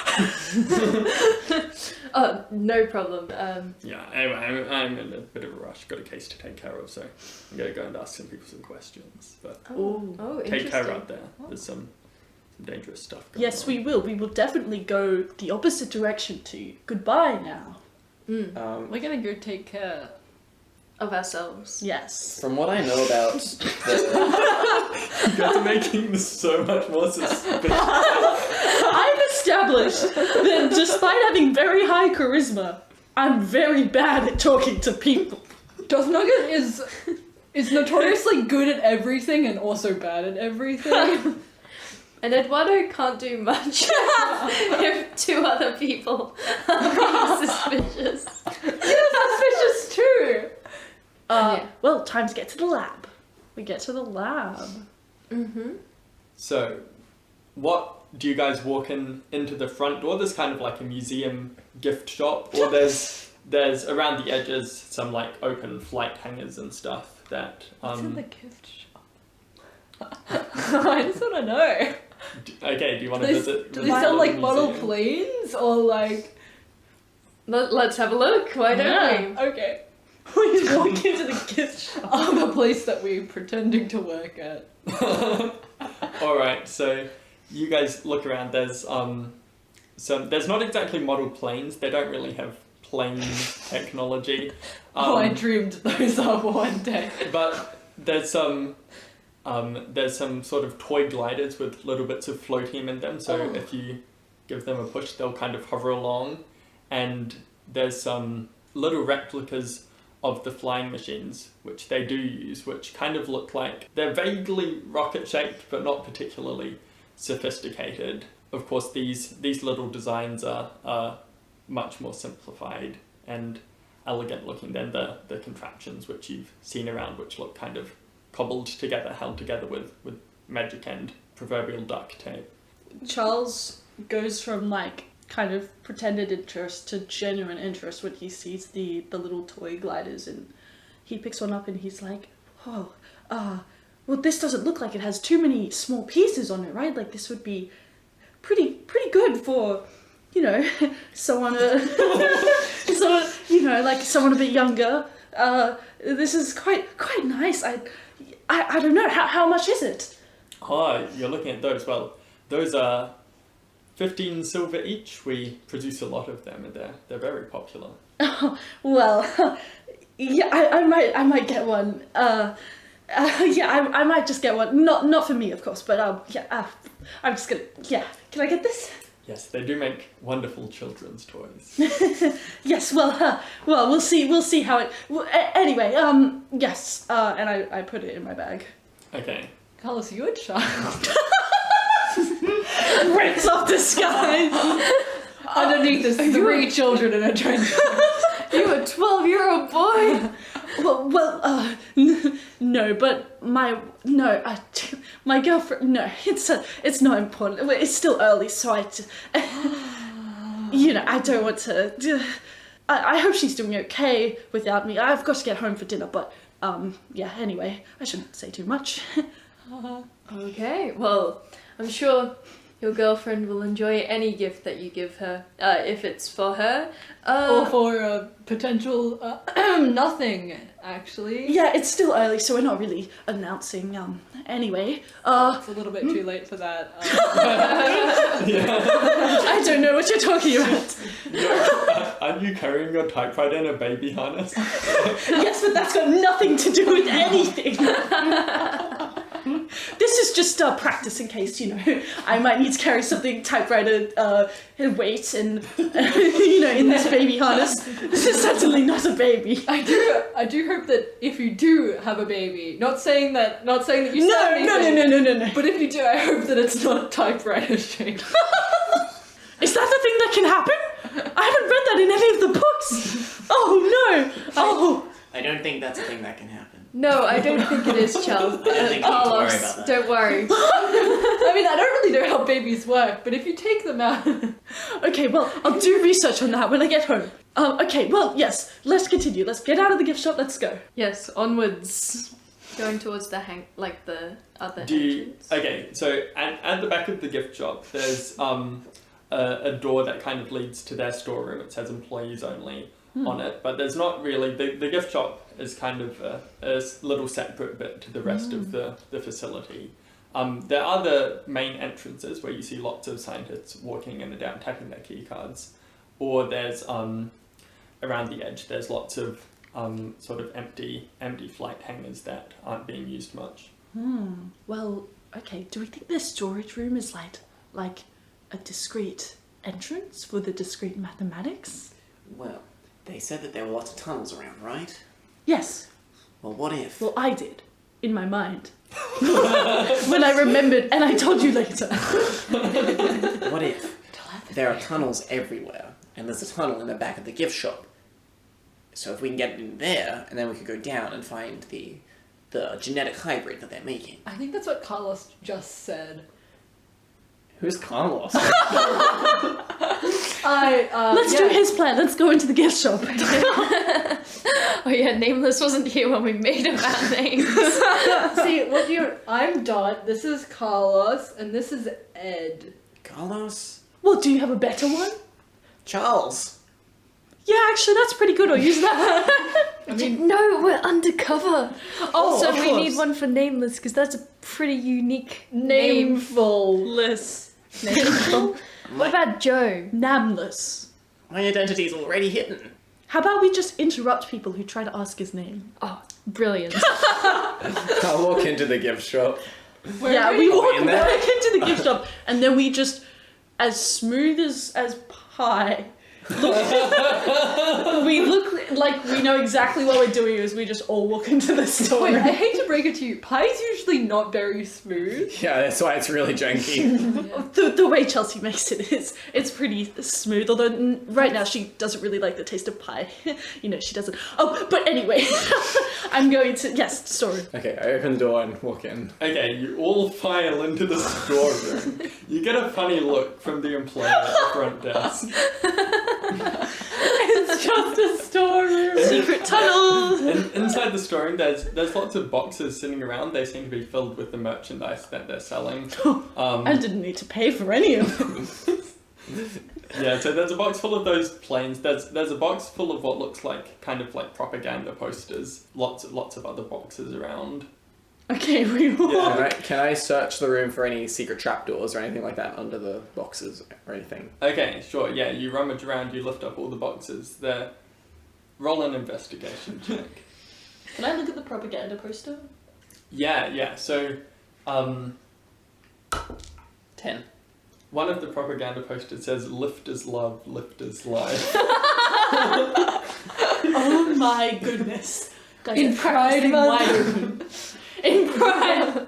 Oh, no problem. Yeah, anyway, I'm in a bit of a rush. Got a case to take care of, so I'm gonna go and ask some people some questions. But Oh, take care interesting. out there. There's some dangerous stuff going Yes, on. we will. We will definitely go the opposite direction to you. Goodbye now. We're gonna go take care. Of ourselves. Yes. From what I know about the... You guys are making this so much more suspicious. I've established that despite having very high charisma, I'm very bad at talking to people. Nugget is notoriously good at everything and also bad at everything. And Eduardo can't do much if two other people are being suspicious. You're suspicious too. Yeah. Well, time to get to the lab. We get to the lab. Mm-hmm. So, what do you guys walk into the front door? There's kind of like a museum gift shop, or there's around the edges some like open flight hangers and stuff that. What's in the gift shop? I just want to know. Okay, do you want to visit? Do the they sell like museum? model planes or like? Let's have a look. Why don't we? Okay. We walk into the gift shop. The place that we're pretending to work at. Alright, so you guys look around, there's there's not exactly model planes, they don't really have plane technology. I dreamed those up one day. But there's some sort of toy gliders with little bits of floatium in them, so if you give them a push they'll kind of hover along, and there's some little replicas of the flying machines, which they do use, which kind of look like they're vaguely rocket-shaped, but not particularly sophisticated. Of course, these little designs are much more simplified and elegant looking than the contraptions which you've seen around, which look kind of cobbled together, held together with magic and proverbial duct tape. Charles goes from like kind of pretended interest to genuine interest when he sees the little toy gliders, and he picks one up and he's like, oh, well, this doesn't look like it has too many small pieces on it, right? Like this would be pretty good for, you know, someone a bit younger. This is quite nice. I don't know, how much is it? Oh, you're looking at those. Well, those are 15 silver each. We produce a lot of them, and they're very popular. Well, yeah, I might get one. I might just get one. Not for me, of course, but I'm just gonna. Yeah, can I get this? Yes, they do make wonderful children's toys. Yes, well, we'll see how it. Well, anyway, yes, and I put it in my bag. Okay. Carlos, you a child? Breaks off the sky. Underneath is 3 children in a trench. You a 12-year-old boy? No, but my girlfriend. No, it's not important. It's still early, so I don't want to. I hope she's doing okay without me. I've got to get home for dinner, but yeah. Anyway, I shouldn't say too much. Okay, well, I'm sure your girlfriend will enjoy any gift that you give her, if it's for her. Or for a potential nothing, actually. Yeah, it's still early, so we're not really announcing. Anyway, It's a little bit too late for that. I don't know what you're talking about. Aren't you carrying your typewriter in a baby harness? Yes, but that's got nothing to do with anything. This is just practice in case, I might need to carry something typewriter weight and, in this baby harness. This is certainly not a baby. I do hope that if you do have a baby, not saying that you said anything. No. But if you do, I hope that it's not typewriter shaped. Is that the thing that can happen? I haven't read that in any of the books. Oh no. Oh. I don't think that's a thing that can happen. No, I don't think it is, Charles. I don't think you need to worry Carlos, about that. don't worry. I mean, I don't really know how babies work, but if you take them out... Okay, well, I'll do research on that when I get home. Okay, well, yes, let's continue. Let's get out of the gift shop, let's go. Yes, onwards. Going towards the the other entrance. Okay, so at the back of the gift shop, there's a door that kind of leads to their storeroom. It says employees only on it, but there's not really, the gift shop is kind of a little separate bit to the rest of the facility. There are the main entrances where you see lots of scientists walking in and out, tapping their key cards, or there's around the edge there's lots of sort of empty flight hangars that aren't being used much. Well, okay, do we think this storage room is like a discrete entrance for the discrete mathematics? Well, they said that there were lots of tunnels around, right? Yes. Well, what if? Well, I did, in my mind. When I remembered, and I told you later. What if there are tunnels everywhere, and there's a tunnel in the back of the gift shop? So if we can get in there, and then we could go down and find the genetic hybrid that they're making. I think that's what Carlos just said. Who's Carlos? Let's do his plan. Let's go into the gift shop. Oh yeah, Nameless wasn't here when we made about names. See, I'm Dot, this is Carlos, and this is Ed. Carlos? Well, do you have a better one? Charles? Yeah, actually, that's pretty good. I'll use that. I mean, No, we're undercover. Also, of we course. need one for Nameless because that's a pretty unique name. Nameful. What about Joe? Namless. My identity's already hidden. How about we just interrupt people who try to ask his name? Oh, brilliant. I'll walk into the gift shop. Yeah, we walk in there? back into the gift shop, and then we just, as smooth as pie, we look like we know exactly what we're doing as we just all walk into the store. wait, I hate to break it to you, pie's usually not very smooth. Yeah, that's why it's really janky. The way Chelsea makes it is, it's pretty smooth, although right now she doesn't really like the taste of pie. She doesn't. Oh, but anyway, I'm going to, yes, story. Okay, I open the door and walk in. Okay, you all file into the storeroom. You get a funny look from the employee at the front desk. It's just a storeroom. Secret tunnel. Inside the storeroom, there's lots of boxes sitting around. They seem to be filled with the merchandise that they're selling. I didn't need to pay for any of them. Yeah, so there's a box full of those planes. There's a box full of what looks like kind of like propaganda posters. Lots of other boxes around. Okay, we walk. Yeah. Can I search the room for any secret trapdoors or anything like that under the boxes or anything? Okay, sure. Yeah, you rummage around. You lift up all the boxes. There. Roll an investigation check. Can I look at the propaganda poster? Yeah. So, 10. One of the propaganda posters says, "Lift is love, lift is life." Oh my goodness. Guys, In Pride Month. In Pride.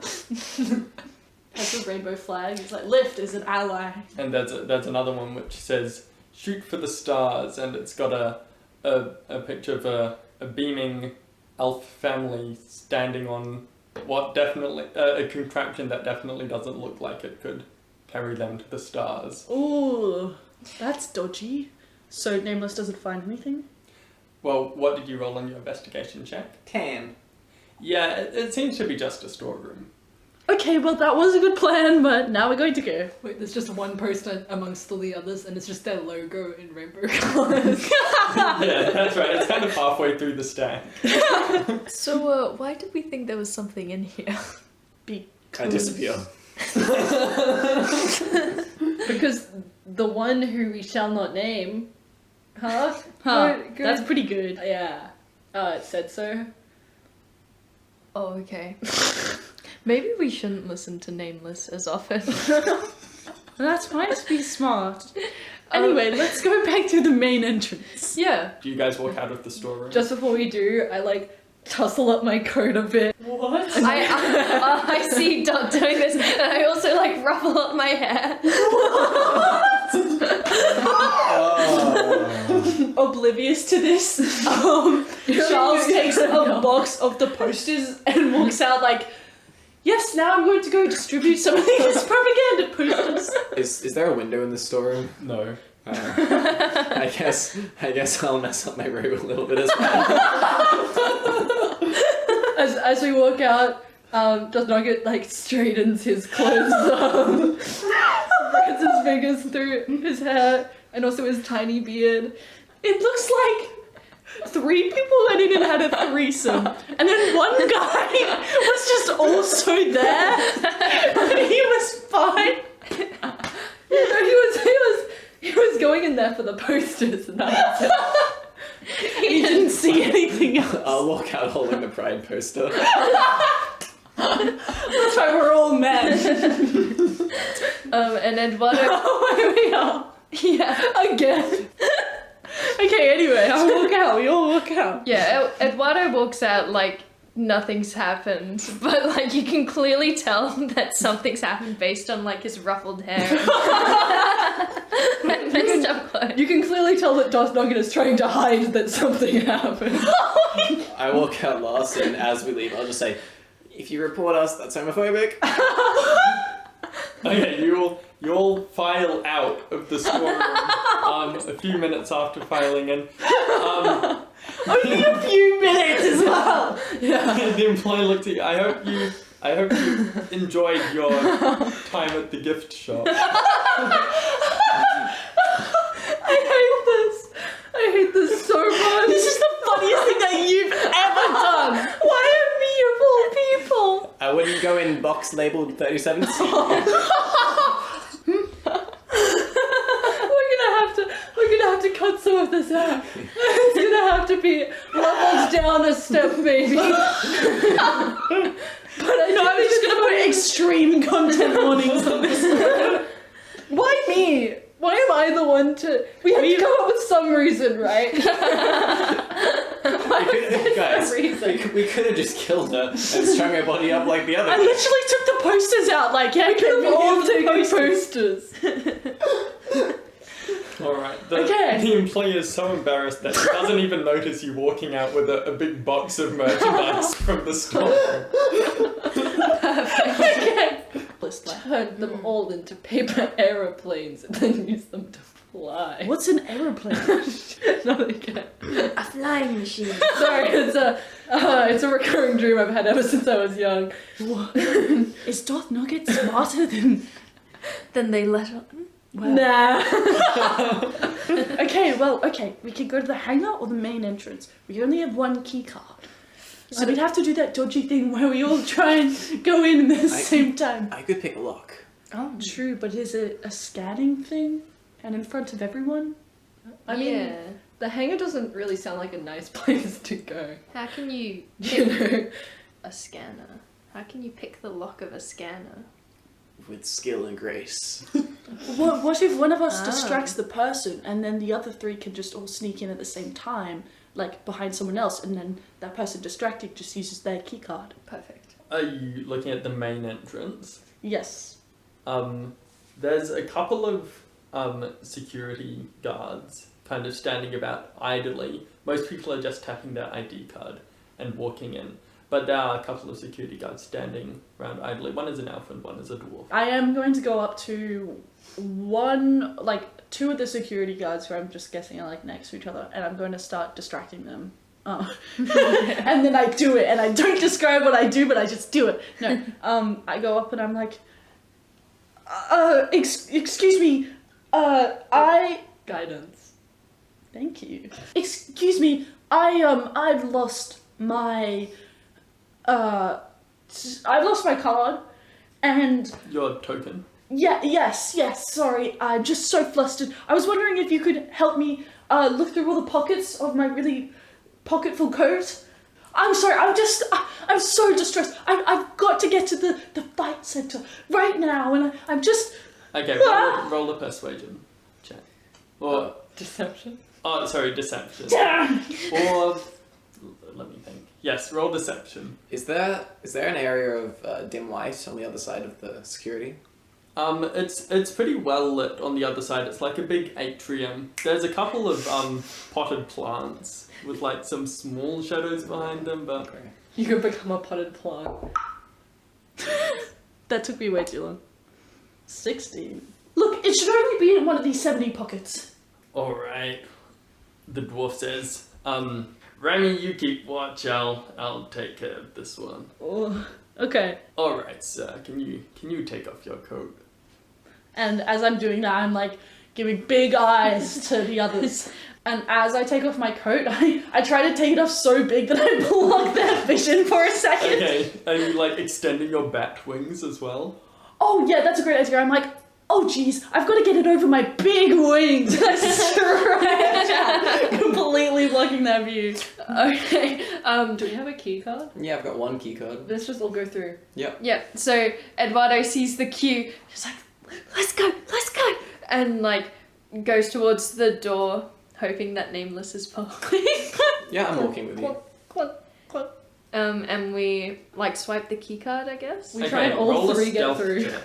Has a rainbow flag. It's like, Lift is an ally. And there's another one which says, "Shoot for the stars," and it's got a picture of a beaming elf family standing on what definitely a contraption that definitely doesn't look like it could carry them to the stars. Ooh, that's dodgy. So Nameless doesn't find anything? Well, what did you roll on your investigation check? 10. Yeah, it seems to be just a storeroom. Okay, well that was a good plan, but now we're going to go. Wait, there's just one poster amongst all the others, and it's just their logo in rainbow colours. Yeah, that's right. It's kind of halfway through the stack. So, why did we think there was something in here? I disappear. Because the one who we shall not name, huh? Huh, Good. that's pretty good. Yeah. It said so. Oh, okay. Maybe we shouldn't listen to Nameless as often. That's fine to be smart. Anyway, let's go back to the main entrance. Yeah. Do you guys walk out of the storeroom? Just before we do, I like tussle up my coat a bit. What? I see Dot doing this, and I also like ruffle up my hair. Oblivious to this, Charles takes a box of the posters and walks out like, yes, now I'm going to go distribute some of these propaganda posters. Is there a window in the storeroom? No. I guess I'll mess up my robe a little bit as well. As we walk out, does Nugget like straightens his clothes, runs his fingers through his hair and also his tiny beard. It looks like 3 people went in and had a threesome, and then one guy was just also there, and he was fine. He was going in there for the posters, and that was it. He didn't see anything else. I'll walk out holding the Pride poster. That's why we're all men. And Eduardo. Oh, here we are. Yeah. Again. Okay, anyway, I walk out. We all walk out. Yeah, Eduardo walks out like nothing's happened, but like you can clearly tell that something's happened based on like his ruffled hair and messed up clothes. You can clearly tell that Doss Nugget is trying to hide that something happened. I walk out last, and as we leave, I'll just say, if you report us, that's homophobic. Okay, you'll file out of the storeroom a few minutes after filing in. Only a few minutes as well. The employee looks at you. I hope you enjoyed your time at the gift shop. I hate this so much. This is the funniest thing that you've ever done. Why are me of all people? I wouldn't go in box labeled 37. We're gonna have to cut some of this out. It's gonna have to be levels down a step, maybe. But I'm just gonna put extreme content warnings on this. Why me? Why am I the one to? We have to come up with some reason, right? Guys, we could have just killed her and strung her body up like the other I guy. literally took the posters out. Like, yeah, We've all taken posters. Alright, Okay. the employee is so embarrassed that he doesn't even notice you walking out with a big box of merchandise from the store. Okay. Turn them all into paper aeroplanes and then use them to fly. What's an aeroplane? Not again. A flying machine. Sorry, it's a recurring dream I've had ever since I was young. What? Is Doth Nugget smarter than... Then they let on. Nah. Okay, we could go to the hangar or the main entrance. We only have one key card. So we'd have to do that dodgy thing where we all try and go in at the same time. I could pick a lock. Oh, true, but is it a scanning thing? And in front of everyone? I mean, the hangar doesn't really sound like a nice place to go. How can you You pick know? a scanner? How can you pick the lock of a scanner? with skill and grace. What if one of us distracts the person and then the other three can just all sneak in at the same time, like behind someone else, and then that person distracted just uses their keycard? Perfect. Are you looking at the main entrance? Yes. There's a couple of security guards kind of standing about idly. Most people are just tapping their ID card and walking in. But there are a couple of security guards standing around idly. One is an elf and one is a dwarf. I am going to go up to two of the security guards who I'm just guessing are like next to each other, and I'm going to start distracting them. Oh. And then I do it, and I don't describe what I do, but I just do it. No, I go up and I'm like, excuse me, Guidance. Thank you. Excuse me, I've lost my card, and Your token. yes, sorry, I'm just so flustered. I was wondering if you could help me look through all the pockets of my really pocketful coat. I'm sorry, I'm so distressed. I've got to get to the fight center right now, and I'm just... Okay, roll a persuasion check. Or, Deception. oh, sorry, deception. Damn! Or, let me think. Yes, roll deception. Is there an area of dim light on the other side of the security? It's pretty well lit on the other side. It's like a big atrium. There's a couple of potted plants with like some small shadows behind them, but Okay. You could become a potted plant. That took me way too long. 16. Look, it should only be in one of these 70 pockets. all right. The dwarf says, Remy, you keep watch. I'll take care of this one. Oh, okay. All right, sir. Can you take off your coat? And as I'm doing that, I'm like giving big eyes to the others. And as I take off my coat, I try to take it off so big that I block their vision for a second. Okay. Are you like extending your bat wings as well? Oh yeah, that's a great idea. I'm like, oh geez, I've got to get it over my big wings. And I stretch out, completely blocking their view. Okay. Do we have a key card? Yeah, I've got one key code. Let's just all go through. Yeah. So Eduardo sees the queue. He's like, let's go, and like goes towards the door, hoping that Nameless is following. Yeah, I'm walking with you. And we like swipe the key card, I guess. We try and all roll a three get stealth through. check.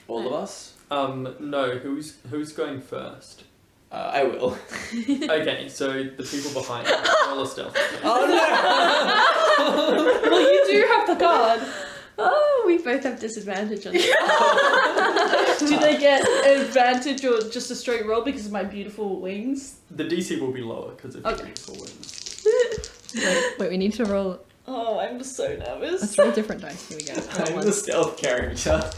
All of us? No. Who's going first? I will. Okay, so the people behind you, roll a stealth check. Oh no! Well, you do have the card. Oh, we both have disadvantage on that. Do they get advantage or just a straight roll because of my beautiful wings? The DC will be lower because of your Okay. beautiful wings. Wait, we need to roll. Oh, I'm so nervous. Let's roll different dice. Here we go. Roll I'm one. the stealth character.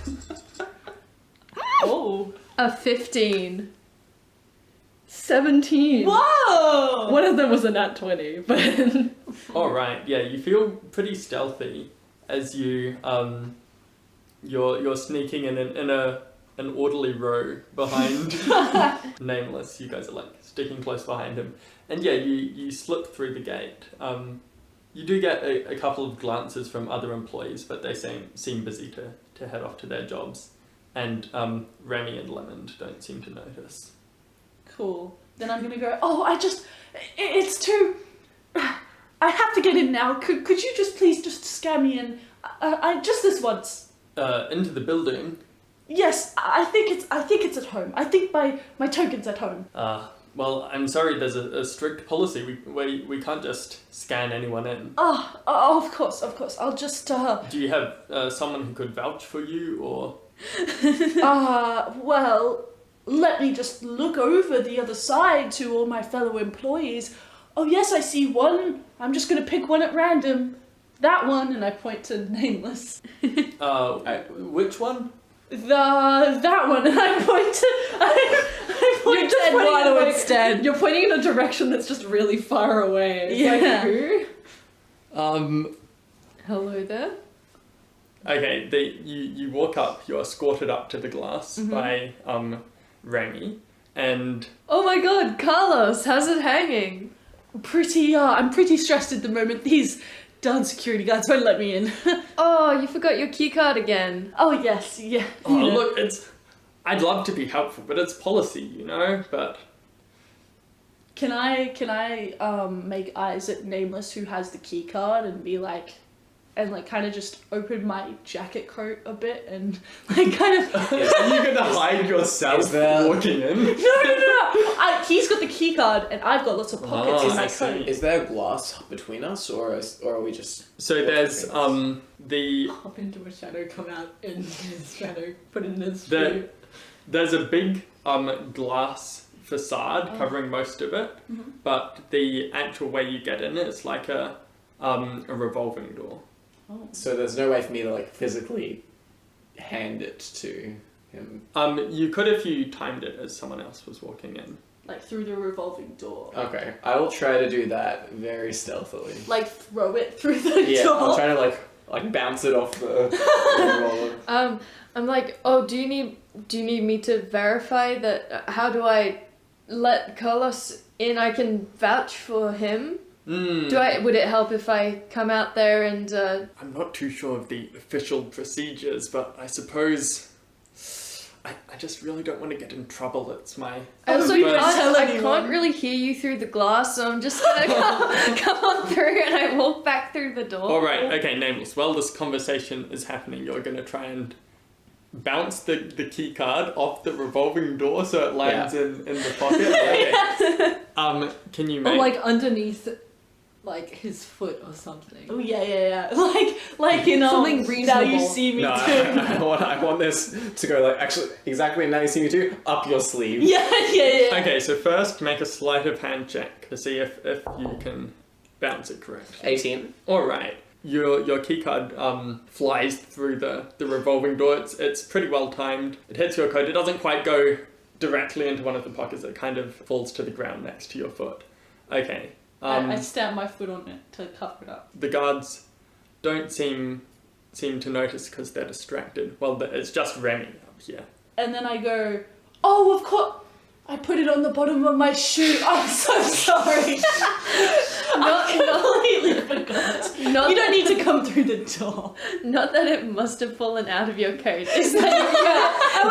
Oh. A 15. 17. Whoa! One of them was a nat 20, but All right, yeah, you feel pretty stealthy as you you're sneaking in an orderly row behind Nameless. You guys are like sticking close behind him, and yeah, you slip through the gate. You do get a couple of glances from other employees, but they seem busy to head off to their jobs, and Remy and Lemon don't seem to notice. Cool. Then I'm gonna go, it's too... I have to get in now. Could you just please just scan me in? I just this once. Into the building. Yes, I think it's at home. I think my token's at home. Well, I'm sorry, there's a strict policy. We can't just scan anyone in. Of course. I'll just, Do you have someone who could vouch for you, or...? well, let me just look over the other side to all my fellow employees. Oh yes, I see one. I'm just gonna pick one at random. That one, and I point to Nameless. Which one? That one, and I point to... I point to Eduardo instead. you're pointing in a direction that's just really far away. It's like, who? Hello there. Okay, you walk up, you're escorted up to the glass by Remy, and... Oh my god, Carlos, how's it hanging? I'm pretty stressed at the moment. These darn security guards won't let me in. Oh, you forgot your key card again. Oh, yes, yeah. Oh, you know. look, I'd love to be helpful, but it's policy, you know? But Can I make eyes at Nameless who has the key card and be like, and like kind of just open my jacket coat a bit and like kind of. are you gonna hide yourself Is there- walking in? No. He's got the key card and I've got lots of pockets Oh, in my I see. coat. Is there glass between us, or are we just? So there's the Hop into a shadow, come out in his shadow, put in his The- shoe. there's a big glass facade covering most of it, but the actual way you get in is like a revolving door. So there's no way for me to like physically hand it to him. You could if you timed it as someone else was walking in. Like through the revolving door. Okay, I will try to do that very stealthily. Like throw it through the Yeah, door. I'll try to like bounce it off the roller. I'm like, oh, do you need me to verify that? How do I let Carlos in? I can vouch for him. Would it help if I come out there and? I'm not too sure of the official procedures, but I suppose I just really don't want to get in trouble. It's my I also you won't tell I anyone. can't really hear you through the glass, so I'm just gonna come on through and I walk back through the door. All right, okay, Nameless. While this conversation is happening, you're gonna try and bounce the key card off the revolving door so it lands in the pocket. Okay. Can you Or make? like underneath, like his foot or something. Oh yeah. Like in Something Now You reasonable. See Me No, Too. I want this to go like actually exactly now you see me too up your sleeve. Yeah. Okay, so first make a sleight of hand check to see if you can bounce it correctly. 18. All right. Your keycard flies through the revolving door. It's pretty well timed. It hits your coat. It doesn't quite go directly into one of the pockets. It kind of falls to the ground next to your foot. Okay. I stamp my foot on it to cover it up. The guards don't seem to notice because they're distracted. Well, it's just Remy up here. And then I go, oh, of course. I put it on the bottom of my shoe. I'm so sorry. I completely forgot. You don't need to come through the door. Not that it must have fallen out of your coat. Is that I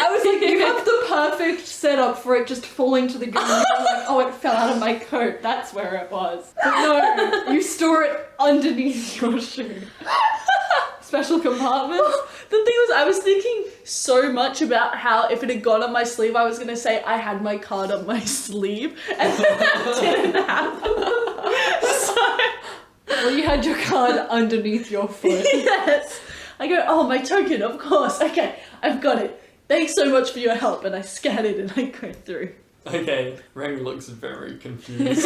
was like, you have the perfect setup for it just falling to the ground. You're like, oh, it fell out of my coat. That's where it was. But no, you store it underneath your shoe. Special compartment. The thing was, I was thinking so much about how if it had gone on my sleeve, I was going to say I had my card on my sleeve, and then that didn't happen. Well, you had your card underneaath your foot. Yes. I go, oh, my token, of course. Okay, I've got it. Thanks so much for your help. And I scan it and I go through. Okay, Remy looks very confused.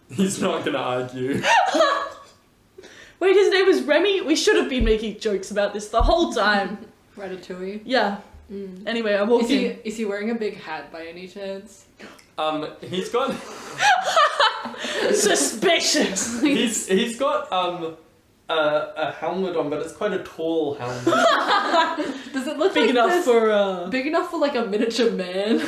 he's not gonna argue. Wait, his name was Remy? We should have been making jokes about this the whole time. Ratatouille. Yeah. Anyway, I walked in. Is he wearing a big hat by any chance? He's got Suspicious. he's got a helmet on, but it's quite a tall helmet. Does it look Big like enough this- for big enough for like a miniature man?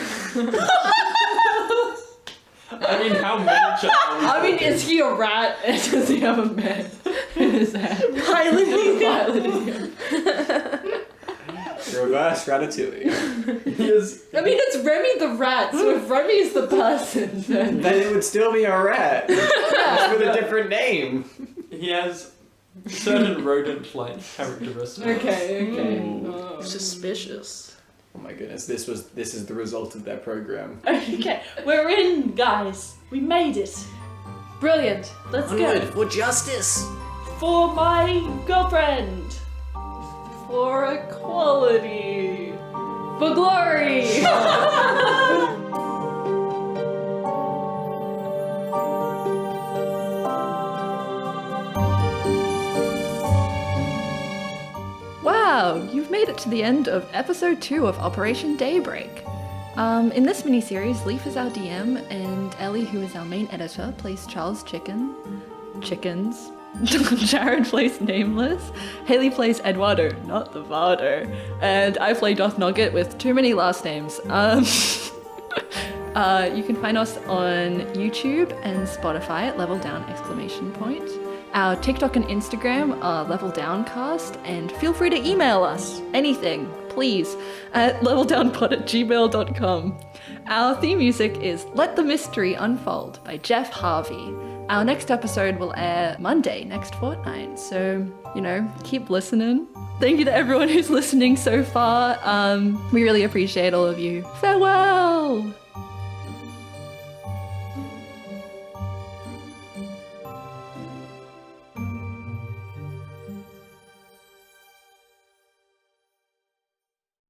I mean, how miniature are we I mean, talking? is he a rat and does he have a man in his head? Piloting him. Reverse Ratatouille. He is I mean, it's Remy the rat, so if Remy is the person, then... Then it would still be a rat. Just with a different name. he has certain rodent-like characteristics. Okay. Mm. Suspicious. Oh my goodness, this is the result of their program. Okay, we're in, guys. We made it. brilliant? Let's Onward go. for justice. For my girlfriend. For equality. For glory! Wow, you've made it to the end of episode 2 of Operation Daybreak. In this miniseries, Lief is our DM, and Ellie, who is our main editor, plays Charles Chickens. Jared plays Nameless. Haley plays Eduardo, not the Vardo. And I play Doth Nugget with too many last names. You can find us on YouTube and Spotify at Level Down ! Our TikTok and Instagram are Level Downcast, and feel free to email us anything, please, at leveldownpod@gmail.com. Our theme music is Let the Mystery Unfold by Jeff Harvey. Our next episode will air Monday next fortnight, so, keep listening. Thank you to everyone who's listening so far. We really appreciate all of you. Farewell!